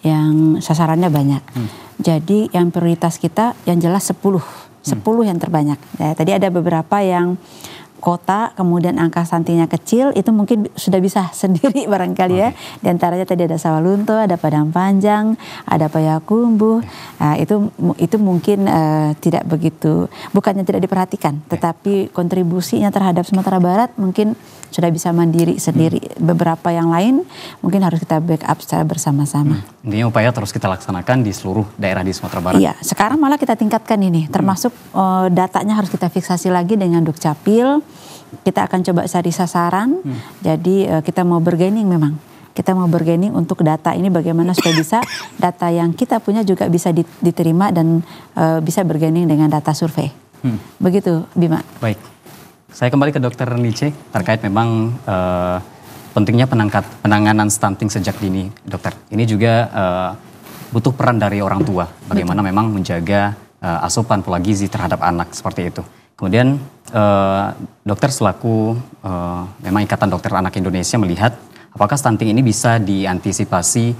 yang sasarannya banyak. Jadi yang prioritas kita yang jelas 10 yang terbanyak. Ya, tadi ada beberapa yang kota kemudian angka stuntingnya kecil, itu mungkin sudah bisa sendiri barangkali ya. Di antaranya tadi ada Sawalunto, ada Padang Panjang, ada Payakumbuh. Nah, itu mungkin tidak begitu, bukannya tidak diperhatikan, tetapi kontribusinya terhadap Sumatera Barat mungkin sudah bisa mandiri sendiri. Beberapa yang lain mungkin harus kita backup secara bersama-sama. Intinya upaya terus kita laksanakan di seluruh daerah di Sumatera Barat. Iya, sekarang malah kita tingkatkan ini, termasuk datanya harus kita fiksasi lagi dengan Dukcapil. Kita akan coba cari sasaran, jadi kita mau bergaining memang. Kita mau bergaining untuk data ini bagaimana supaya bisa data yang kita punya juga bisa diterima dan bisa bergaining dengan data survei. Begitu, Bima. Baik, saya kembali ke Dokter Nice terkait memang pentingnya penanganan stunting sejak dini, Dokter. Ini juga butuh peran dari orang tua, bagaimana memang menjaga asupan pola gizi terhadap anak seperti itu. Kemudian dokter selaku memang Ikatan Dokter Anak Indonesia melihat apakah stunting ini bisa diantisipasi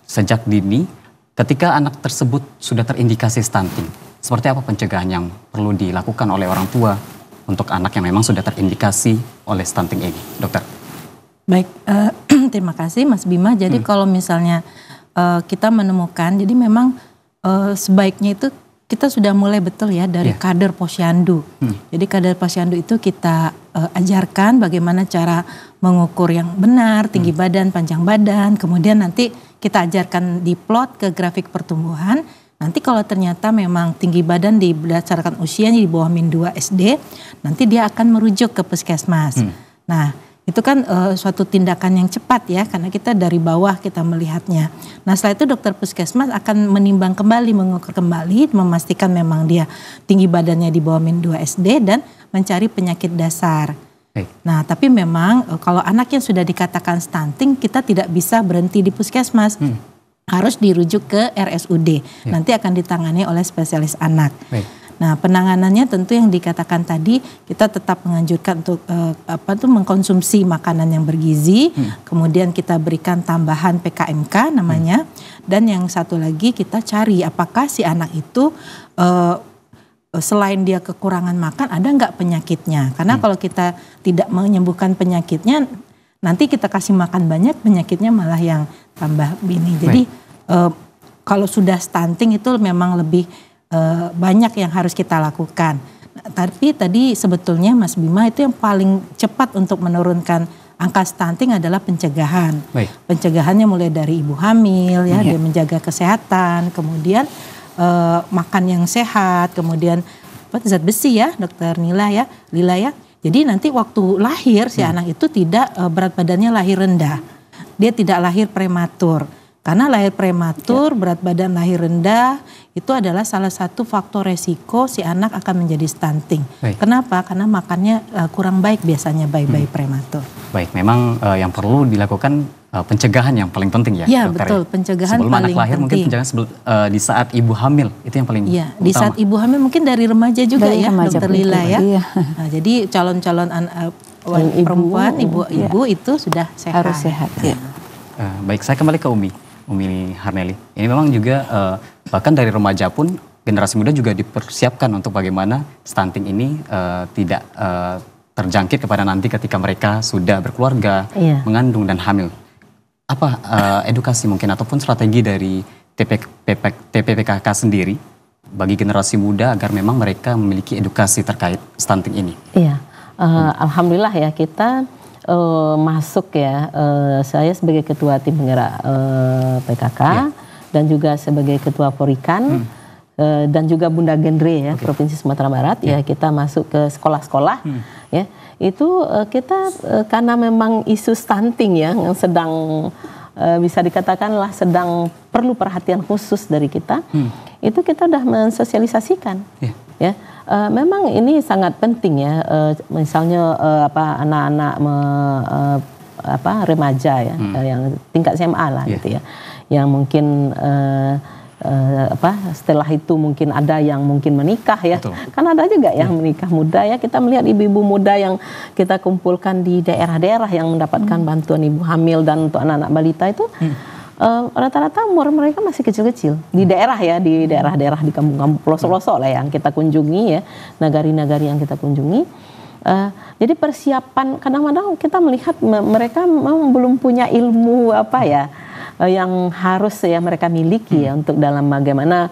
sejak dini ketika anak tersebut sudah terindikasi stunting. Seperti apa pencegahan yang perlu dilakukan oleh orang tua untuk anak yang memang sudah terindikasi oleh stunting ini, Dokter? Baik, terima kasih Mas Bima. Jadi kalau misalnya kita menemukan, jadi memang sebaiknya itu kita sudah mulai betul ya dari kader posyandu. Jadi kader posyandu itu kita ajarkan bagaimana cara mengukur yang benar, tinggi badan, panjang badan. Kemudian nanti kita ajarkan di plot ke grafik pertumbuhan. Nanti kalau ternyata memang tinggi badan berdasarkan usianya di bawah -2 SD, nanti dia akan merujuk ke puskesmas. Nah, itu kan suatu tindakan yang cepat ya, karena kita dari bawah kita melihatnya. Nah, setelah itu dokter puskesmas akan menimbang kembali, mengukur kembali, memastikan memang dia tinggi badannya di bawah -2 SD dan mencari penyakit dasar. Nah, tapi memang kalau anak yang sudah dikatakan stunting, kita tidak bisa berhenti di puskesmas. Harus dirujuk ke RSUD. Nanti akan ditangani oleh spesialis anak. Nah, penanganannya tentu yang dikatakan tadi, kita tetap menganjurkan untuk mengkonsumsi makanan yang bergizi, kemudian kita berikan tambahan PKMK namanya, dan yang satu lagi kita cari apakah si anak itu selain dia kekurangan makan, ada nggak penyakitnya? Karena kalau kita tidak menyembuhkan penyakitnya, nanti kita kasih makan banyak, penyakitnya malah yang tambah ini. Jadi kalau sudah stunting itu memang lebih banyak yang harus kita lakukan. Nah, tapi tadi sebetulnya Mas Bima, itu yang paling cepat untuk menurunkan angka stunting adalah pencegahan. Pencegahannya mulai dari ibu hamil ya, dia menjaga kesehatan, kemudian makan yang sehat, kemudian zat besi ya, Dokter Lila ya. Jadi nanti waktu lahir si anak itu tidak berat badannya lahir rendah. Dia tidak lahir prematur. Karena lahir prematur, berat badan lahir rendah, itu adalah salah satu faktor resiko si anak akan menjadi stunting. Kenapa? Karena makannya kurang baik biasanya bayi-bayi prematur. Baik, memang yang perlu dilakukan pencegahan yang paling penting ya, ya dokter. Betul, pencegahan sebelum paling anak lahir penting. Mungkin pencegahan di saat ibu hamil, itu yang paling utama. Di utama. saat ibu hamil mungkin dari remaja juga dari ya, remaja, Dokter Lila ya. Nah, jadi calon-calon perempuan, ibu itu sudah sehat. Harus sehat. Ya. Baik, saya kembali ke Umi Harneli. Ini memang juga bahkan dari remaja pun generasi muda juga dipersiapkan untuk bagaimana stunting ini tidak terjangkit kepada nanti ketika mereka sudah berkeluarga, mengandung dan hamil. Apa edukasi mungkin ataupun strategi dari TPPKK sendiri bagi generasi muda agar memang mereka memiliki edukasi terkait stunting ini? Iya, alhamdulillah ya kita masuk ya, saya sebagai ketua tim penggerak PKK dan juga sebagai ketua Porikan dan juga Bunda Genre ya Provinsi Sumatera Barat ya, kita masuk ke sekolah-sekolah ya, itu kita karena memang isu stunting ya yang sedang bisa dikatakanlah sedang perlu perhatian khusus dari kita, itu kita udah mensosialisasikan ya. Memang ini sangat penting ya, misalnya anak-anak remaja ya, yang tingkat SMA lah gitu ya, yang mungkin setelah itu mungkin ada yang mungkin menikah ya. Kan ada juga yang menikah muda ya, kita melihat ibu-ibu muda yang kita kumpulkan di daerah-daerah yang mendapatkan bantuan ibu hamil dan untuk anak-anak balita itu rata-rata umur mereka masih kecil-kecil di daerah ya, di daerah-daerah di kampung-kampung pelosok-pelosok lah yang kita kunjungi ya, nagari-nagari yang kita kunjungi. Jadi persiapan, kadang-kadang kita melihat mereka memang belum punya ilmu yang harus ya mereka miliki ya untuk dalam bagaimana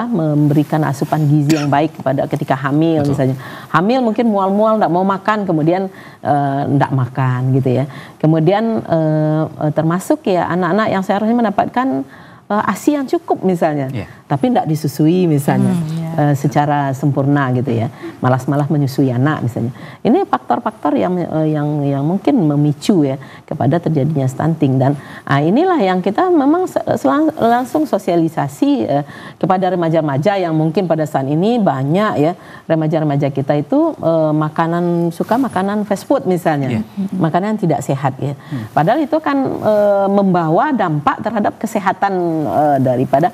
memberikan asupan gizi yang baik kepada ketika hamil. Misalnya hamil mungkin mual-mual nggak mau makan, kemudian nggak makan gitu ya, kemudian termasuk ya anak-anak yang seharusnya mendapatkan ASI yang cukup misalnya, tapi tidak disusui misalnya secara sempurna gitu ya, malas-malas menyusui anak misalnya. Ini faktor-faktor yang mungkin memicu ya kepada terjadinya stunting, dan inilah yang kita memang langsung sosialisasi kepada remaja-remaja yang mungkin pada saat ini banyak ya remaja-remaja kita itu suka makanan fast food misalnya, makanan yang tidak sehat ya. Padahal itu kan membawa dampak terhadap kesehatan daripada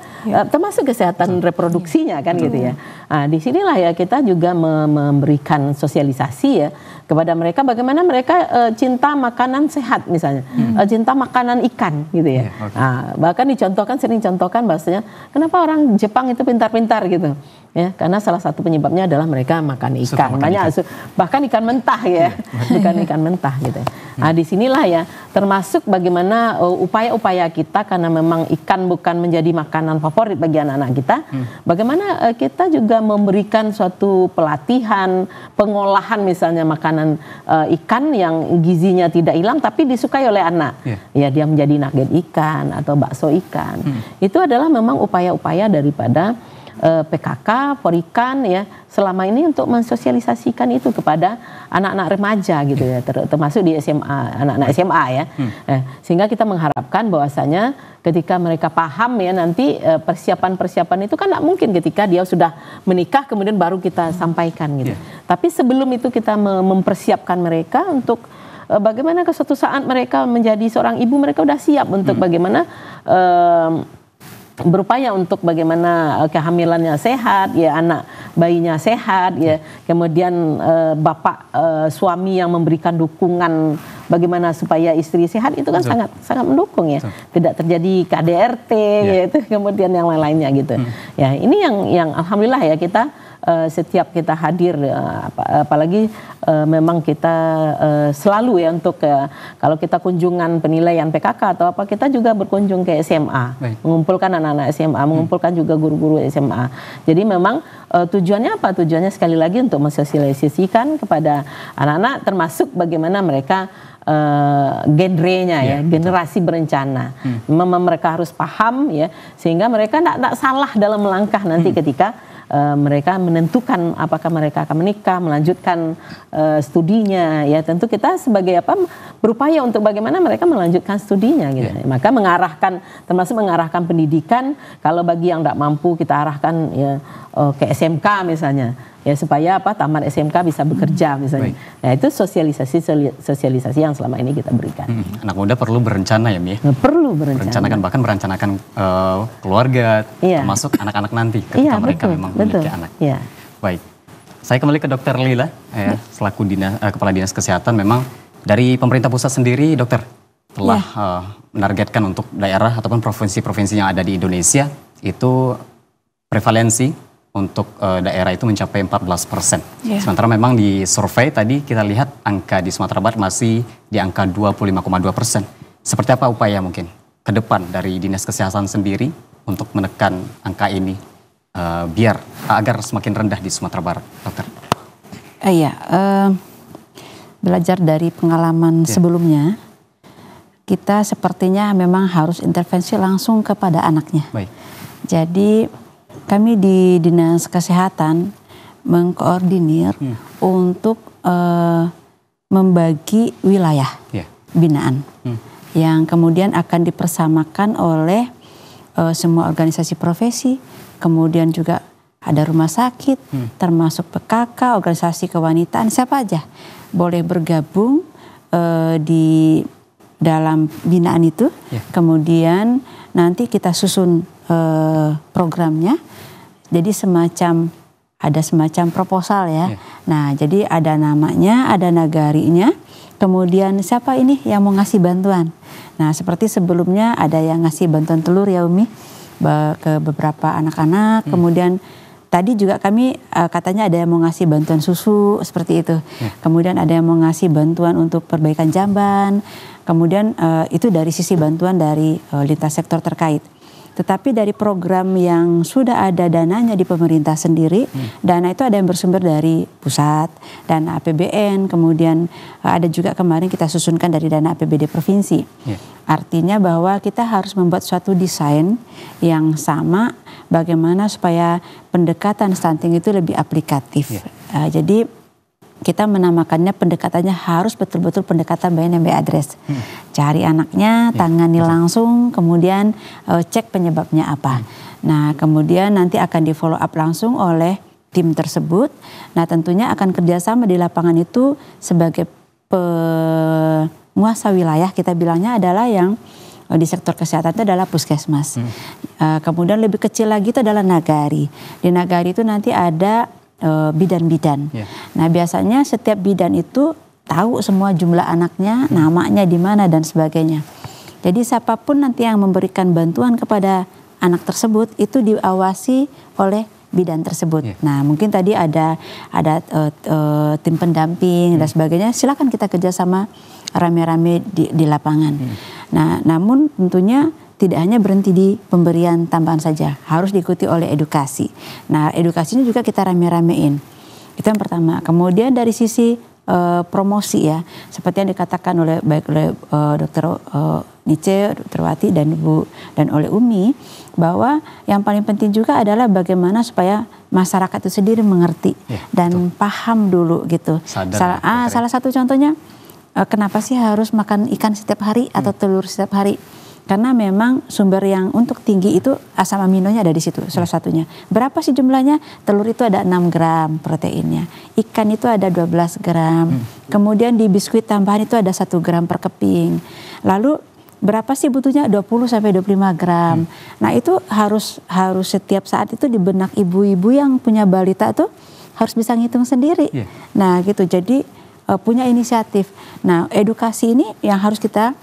termasuk kesehatan reproduksinya kan gitu ya. Nah, disinilah ya kita juga memberikan sosialisasi ya kepada mereka bagaimana mereka cinta makanan sehat misalnya, cinta makanan ikan gitu ya. Nah, bahkan sering contohkan bahasanya kenapa orang Jepang itu pintar-pintar gitu. ya, karena salah satu penyebabnya adalah mereka makan ikan, bahkan ikan mentah ya, bukan ikan mentah gitu. Nah, disinilah ya termasuk bagaimana upaya-upaya kita, karena memang ikan bukan menjadi makanan favorit bagi anak-anak kita, bagaimana kita juga memberikan suatu pelatihan pengolahan misalnya makanan ikan yang gizinya tidak hilang tapi disukai oleh anak, ya dia menjadi nugget ikan atau bakso ikan. Itu adalah memang upaya-upaya daripada PKK, Porikan ya selama ini untuk mensosialisasikan itu kepada anak-anak remaja gitu ya, termasuk di SMA, anak-anak SMA ya. Sehingga kita mengharapkan bahwasanya ketika mereka paham ya nanti persiapan-persiapan itu kan tidak mungkin ketika dia sudah menikah kemudian baru kita sampaikan gitu. Tapi sebelum itu kita mempersiapkan mereka untuk bagaimana ke suatu saat mereka menjadi seorang ibu, mereka udah siap untuk bagaimana berupaya untuk bagaimana kehamilannya sehat, ya anak bayinya sehat, ya kemudian bapak suami yang memberikan dukungan bagaimana supaya istri sehat itu kan sangat mendukung ya. Tidak terjadi KDRT, yaitu kemudian yang lain-lainnya gitu. Ya ini yang alhamdulillah ya kita setiap kita hadir, apalagi memang kita selalu ya untuk kalau kita kunjungan penilaian PKK atau apa, kita juga berkunjung ke SMA, mengumpulkan anak-anak SMA, mengumpulkan juga guru-guru SMA. Jadi memang tujuannya apa? Tujuannya sekali lagi untuk mensosialisasikan kepada anak-anak, termasuk bagaimana mereka genrenya ya, generasi berencana. Memang mereka harus paham ya, sehingga mereka tidak salah dalam melangkah nanti ketika mereka menentukan apakah mereka akan menikah, melanjutkan studinya ya. Tentu kita sebagai berupaya untuk bagaimana mereka melanjutkan studinya gitu. Maka mengarahkan, termasuk mengarahkan pendidikan, kalau bagi yang tidak mampu kita arahkan ya ke SMK misalnya ya, supaya tamat SMK bisa bekerja misalnya. Nah itu sosialisasi yang selama ini kita berikan. Anak muda perlu berencana ya Mi? Perlu berencana. Bahkan merencanakan keluarga, termasuk anak-anak nanti ketika mereka memang memiliki anak. Baik, saya kembali ke Dokter Lila, selaku Kepala Dinas Kesehatan. Memang dari pemerintah pusat sendiri, Dokter, telah menargetkan untuk daerah ataupun provinsi-provinsi yang ada di Indonesia itu prevalensi untuk daerah itu mencapai 14%. Sementara memang di survei tadi kita lihat angka di Sumatera Barat masih di angka 25,2%. Seperti apa upaya mungkin ke depan dari Dinas Kesehatan sendiri untuk menekan angka ini biar agar semakin rendah di Sumatera Barat, Dokter? Belajar dari pengalaman sebelumnya, kita sepertinya memang harus intervensi langsung kepada anaknya. Jadi kami di Dinas Kesehatan mengkoordinir untuk membagi wilayah binaan yang kemudian akan dipersamakan oleh semua organisasi profesi, kemudian juga ada rumah sakit, termasuk PKK, organisasi kewanitaan, siapa aja boleh bergabung di dalam binaan itu. Kemudian nanti kita susun programnya. Jadi ada semacam proposal ya. Nah, jadi ada namanya, ada nagarinya, kemudian siapa ini yang mau ngasih bantuan. Nah, seperti sebelumnya ada yang ngasih bantuan telur ya Umi ke beberapa anak-anak. Kemudian tadi juga kami katanya ada yang mau ngasih bantuan susu seperti itu. Kemudian ada yang mau ngasih bantuan untuk perbaikan jamban. Kemudian itu dari sisi bantuan dari lintas sektor terkait. Tetapi dari program yang sudah ada dananya di pemerintah sendiri, dana itu ada yang bersumber dari pusat, dana APBN, kemudian ada juga kemarin kita susunkan dari dana APBD provinsi. Artinya bahwa kita harus membuat suatu desain yang sama bagaimana supaya pendekatan stunting itu lebih aplikatif. Jadi kita menamakannya pendekatannya harus betul-betul pendekatan by name by address. Cari anaknya, tangani langsung, kemudian cek penyebabnya apa. Nah, kemudian nanti akan di follow up langsung oleh tim tersebut. Nah, tentunya akan kerjasama di lapangan itu sebagai penguasa wilayah, kita bilangnya adalah yang di sektor kesehatan itu adalah puskesmas. Kemudian lebih kecil lagi itu adalah nagari. Di nagari itu nanti ada bidan-bidan. Nah, biasanya setiap bidan itu tahu semua jumlah anaknya, namanya di mana dan sebagainya. Jadi siapapun nanti yang memberikan bantuan kepada anak tersebut itu diawasi oleh bidan tersebut. Nah, mungkin tadi ada tim pendamping dan sebagainya. Silakan kita kerjasama rame-rame di lapangan. Nah, namun tentunya tidak hanya berhenti di pemberian tambahan saja, harus diikuti oleh edukasi. Nah, edukasinya juga kita rame-ramein. Itu yang pertama. Kemudian dari sisi promosi ya, seperti yang dikatakan oleh Dr. Nice, Dr. Wati dan oleh Umi, bahwa yang paling penting juga adalah bagaimana supaya masyarakat itu sendiri mengerti dan paham dulu gitu. Salah satu contohnya, kenapa sih harus makan ikan setiap hari atau telur setiap hari? Karena memang sumber yang untuk tinggi itu asam aminonya ada di situ, salah satunya. Berapa sih jumlahnya? Telur itu ada 6 gram proteinnya. Ikan itu ada 12 gram. Kemudian di biskuit tambahan itu ada 1 gram per keping. Lalu berapa sih butuhnya? 20 sampai 25 gram. Nah, itu harus setiap saat itu di benak ibu-ibu yang punya balita tuh harus bisa ngitung sendiri. Nah, gitu. Jadi punya inisiatif. Nah, edukasi ini yang harus kita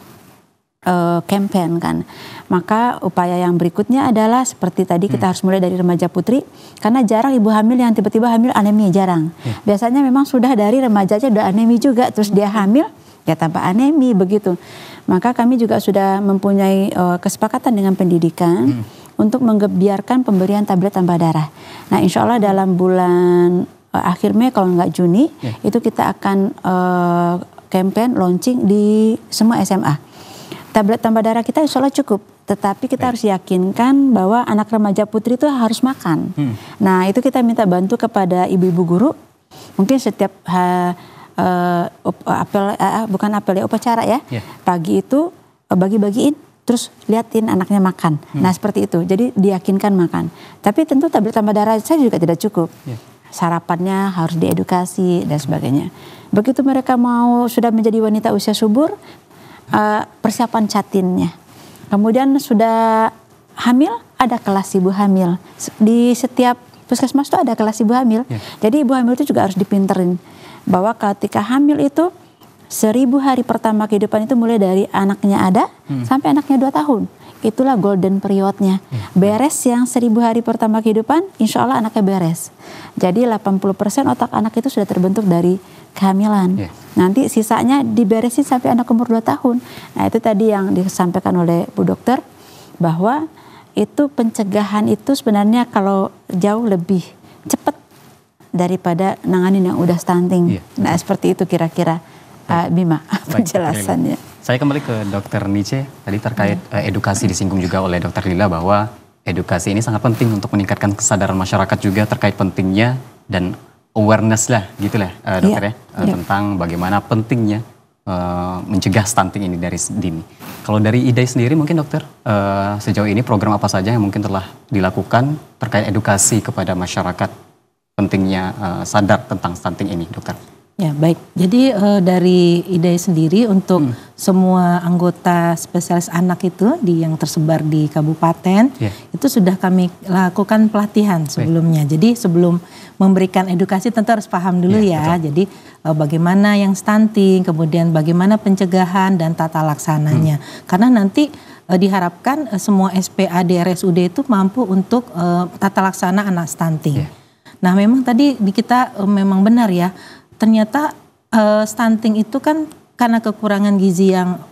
campaign kan. Maka upaya yang berikutnya adalah seperti tadi kita harus mulai dari remaja putri, karena jarang ibu hamil yang tiba-tiba hamil anemia, jarang. Biasanya memang sudah dari remaja aja udah anemia juga, terus dia hamil ya tanpa anemia begitu. Maka kami juga sudah mempunyai kesepakatan dengan pendidikan untuk menggebiarkan pemberian tablet tambah darah. Nah, insya Allah dalam bulan akhir Mei kalau nggak Juni itu kita akan campaign launching di semua SMA. Tablet tambah darah kita insya Allah cukup, tetapi kita harus yakinkan bahwa anak remaja putri itu harus makan. Nah, itu kita minta bantu kepada ibu-ibu guru, mungkin setiap upacara ya, pagi itu bagi-bagiin, terus liatin anaknya makan. Nah, seperti itu, jadi diyakinkan makan. Tapi tentu tablet tambah darah saya juga tidak cukup. Sarapannya harus diedukasi dan sebagainya. Begitu mereka sudah menjadi wanita usia subur, persiapan catinnya. Kemudian sudah hamil, ada kelas ibu hamil. Di setiap puskesmas itu ada kelas ibu hamil. Jadi ibu hamil itu juga harus dipinterin. Bahwa ketika hamil itu 1000 hari pertama kehidupan itu mulai dari anaknya ada sampai anaknya 2 tahun. Itulah golden periodnya. Beres yang 1000 hari pertama kehidupan, insya Allah anaknya beres. Jadi 80% otak anak itu sudah terbentuk dari kehamilan. Nanti sisanya diberesin sampai anak umur 2 tahun. Nah, itu tadi yang disampaikan oleh Bu Dokter, bahwa itu pencegahan itu sebenarnya kalau jauh lebih cepat daripada nanganin yang udah stunting. Nah, seperti itu kira-kira Bima penjelasannya. Saya kembali ke Dr. Nice, tadi terkait edukasi disinggung juga oleh Dr. Lila bahwa edukasi ini sangat penting untuk meningkatkan kesadaran masyarakat juga terkait pentingnya dan awareness lah gitulah dokter tentang bagaimana pentingnya mencegah stunting ini dari dini. Kalau dari IDAI sendiri mungkin dokter sejauh ini program apa saja yang mungkin telah dilakukan terkait edukasi kepada masyarakat pentingnya sadar tentang stunting ini dokter? Ya baik, jadi dari IDAI sendiri untuk semua anggota spesialis anak itu yang tersebar di kabupaten itu sudah kami lakukan pelatihan sebelumnya. Jadi sebelum memberikan edukasi tentu harus paham dulu Jadi bagaimana yang stunting, kemudian bagaimana pencegahan dan tata laksananya. Karena nanti diharapkan semua SPA di RSUD itu mampu untuk tata laksana anak stunting. Nah memang tadi kita memang benar ya. Ternyata stunting itu kan karena kekurangan gizi yang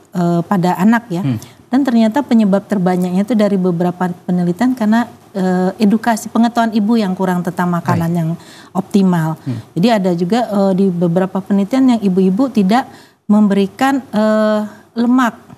pada anak ya. Dan ternyata penyebab terbanyaknya itu dari beberapa penelitian karena edukasi pengetahuan ibu yang kurang tentang makanan yang optimal. Jadi ada juga di beberapa penelitian yang ibu-ibu tidak memberikan lemak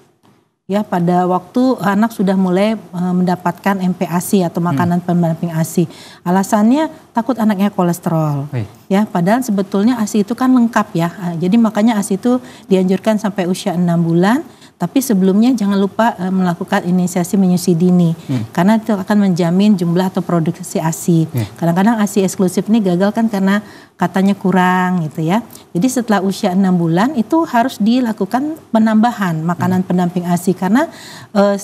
ya pada waktu anak sudah mulai mendapatkan MPASI atau makanan pendamping ASI. Alasannya takut anaknya kolesterol. Ya, padahal sebetulnya ASI itu kan lengkap ya. Jadi makanya ASI itu dianjurkan sampai usia 6 bulan. Tapi sebelumnya jangan lupa melakukan inisiasi menyusui dini. Karena itu akan menjamin jumlah atau produksi ASI. Kadang-kadang ASI eksklusif ini gagal kan karena katanya kurang gitu ya. Jadi setelah usia 6 bulan itu harus dilakukan penambahan makanan pendamping ASI. Karena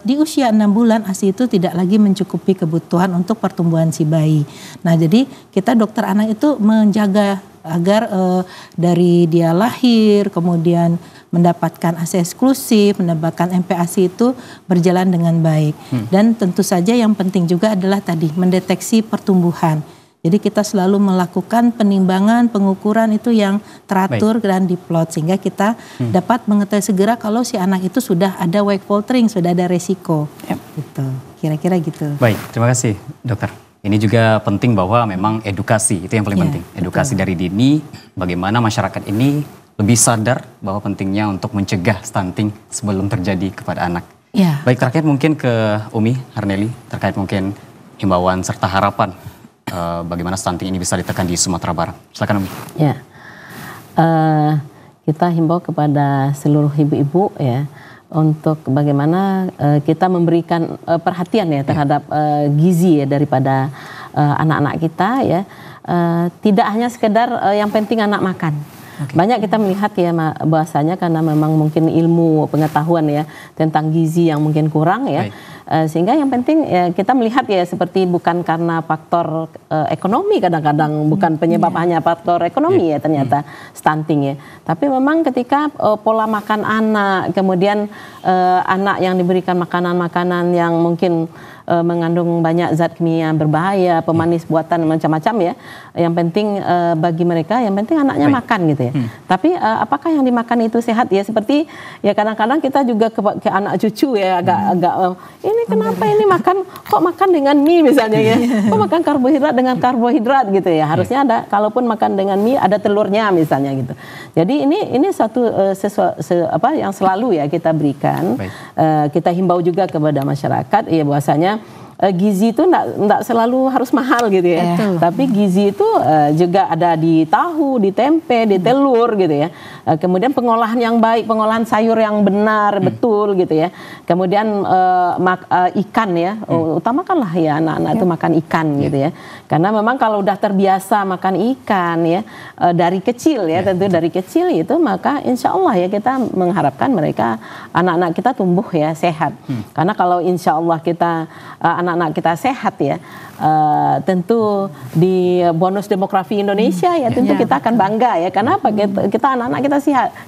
di usia 6 bulan ASI itu tidak lagi mencukupi kebutuhan untuk pertumbuhan si bayi. Nah jadi kita dokter anak itu menjaga agar dari dia lahir kemudian mendapatkan ASI eksklusif, mendapatkan MPASI itu berjalan dengan baik. Dan tentu saja yang penting juga adalah tadi mendeteksi pertumbuhan. Jadi kita selalu melakukan penimbangan, pengukuran itu yang teratur dan diplot sehingga kita dapat mengetahui segera kalau si anak itu sudah ada wake faltering, sudah ada resiko. Gitu. Kira-kira gitu. Baik, terima kasih dokter. Ini juga penting bahwa memang edukasi itu yang paling penting. Edukasi dari dini, bagaimana masyarakat ini lebih sadar bahwa pentingnya untuk mencegah stunting sebelum terjadi kepada anak. Baik, terakhir mungkin ke Umi Harneli terkait mungkin himbauan serta harapan bagaimana stunting ini bisa ditekan di Sumatera Barat. Silakan Umi. Ya, kita himbau kepada seluruh ibu-ibu ya untuk bagaimana kita memberikan perhatian ya terhadap gizi ya daripada anak-anak kita ya. Tidak hanya sekedar yang penting anak makan. Banyak kita melihat ya bahasanya karena memang mungkin ilmu pengetahuan ya tentang gizi yang mungkin kurang ya. Sehingga yang penting ya, kita melihat ya seperti bukan karena faktor ekonomi kadang-kadang bukan penyebab hanya faktor ekonomi ya ternyata stunting ya. Tapi memang ketika pola makan anak, kemudian anak yang diberikan makanan-makanan yang mungkin mengandung banyak zat kimia berbahaya, pemanis buatan macam-macam ya. Yang penting bagi mereka, yang penting anaknya makan gitu ya. Tapi apakah yang dimakan itu sehat ya? Seperti ya kadang-kadang kita juga ke anak cucu ya agak ini kenapa ini makan kok makan dengan mie misalnya ya? Kok makan karbohidrat dengan karbohidrat gitu ya? Harusnya ada kalaupun makan dengan mie ada telurnya misalnya gitu. Jadi ini satu yang selalu ya kita berikan. Kita himbau juga kepada masyarakat ya bahwasanya gizi itu enggak selalu harus mahal gitu ya. Tapi gizi itu juga ada di tahu, di tempe, di telur gitu ya. Kemudian pengolahan yang baik, pengolahan sayur yang benar, betul gitu ya. Kemudian ikan ya, utamakanlah ya anak-anak itu makan ikan gitu ya. Karena memang kalau udah terbiasa makan ikan ya dari kecil ya, tentu dari kecil itu maka insya Allah ya kita mengharapkan mereka anak-anak kita tumbuh ya sehat. Karena kalau insya Allah kita anak-anak kita sehat ya, tentu di bonus demografi Indonesia ya tentu kita akan bangga ya. Kenapa? Kita anak-anak kita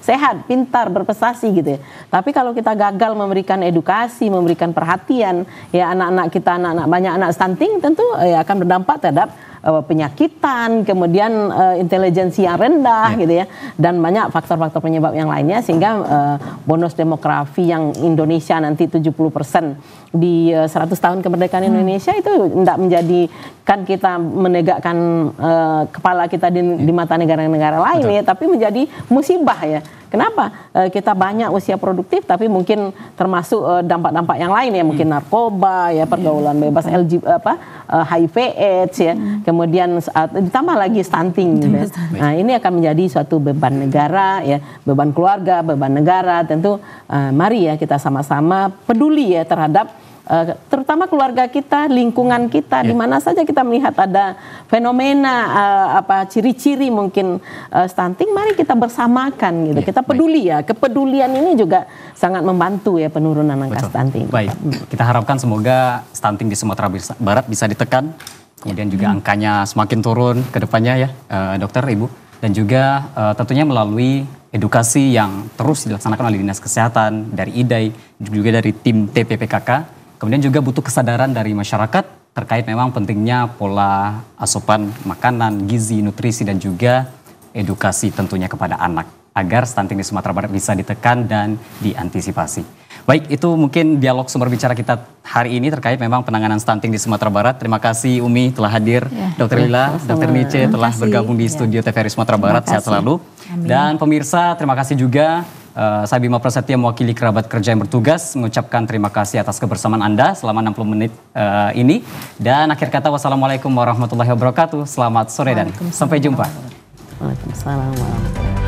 sehat, pintar, berprestasi gitu ya. Tapi kalau kita gagal memberikan edukasi, memberikan perhatian ya anak-anak kita, banyak anak stunting tentu ya akan berdampak terhadap penyakitan, kemudian intelijensi yang rendah gitu ya, dan banyak faktor-faktor penyebab yang lainnya sehingga bonus demografi yang Indonesia nanti 70% di 100 tahun kemerdekaan Indonesia itu tidak menjadikan kita menegakkan kepala kita di mata negara-negara lain ya, tapi menjadi musibah ya. Kenapa? Kita banyak usia produktif tapi mungkin termasuk dampak-dampak yang lain ya, mungkin narkoba ya, pergaulan bebas HIV AIDS ya. Kemudian ditambah lagi stunting gitu. Nah, ini akan menjadi suatu beban negara ya, beban keluarga, beban negara. Tentu mari ya kita sama-sama peduli ya terhadap terutama keluarga kita, lingkungan kita, di mana saja kita melihat ada fenomena ciri-ciri mungkin stunting, mari kita bersamakan gitu. Kita peduli ya. Kepedulian ini juga sangat membantu ya penurunan angka stunting. Baik, kita harapkan semoga stunting di Sumatera Barat bisa ditekan, kemudian juga angkanya semakin turun ke depannya ya, dokter, ibu, dan juga tentunya melalui edukasi yang terus dilaksanakan oleh Dinas Kesehatan, dari IDAI, juga dari tim TPPKK. Kemudian juga butuh kesadaran dari masyarakat terkait memang pentingnya pola asupan makanan, gizi, nutrisi, dan juga edukasi tentunya kepada anak agar stunting di Sumatera Barat bisa ditekan dan diantisipasi. Baik, itu mungkin dialog sumber bicara kita hari ini terkait memang penanganan stunting di Sumatera Barat. Terima kasih Umi telah hadir, Dr. Lila, Dr. Nice telah bergabung di studio TVRI Sumatera Barat. Sehat selalu. Amin. Dan pemirsa, terima kasih juga. Saya Bima Prasetya mewakili kerabat kerja yang bertugas mengucapkan terima kasih atas kebersamaan Anda selama 60 menit ini. Dan akhir kata wassalamualaikum warahmatullahi wabarakatuh. Selamat sore dan sampai jumpa. Waalaikumsalam warahmatullahi wabarakatuh.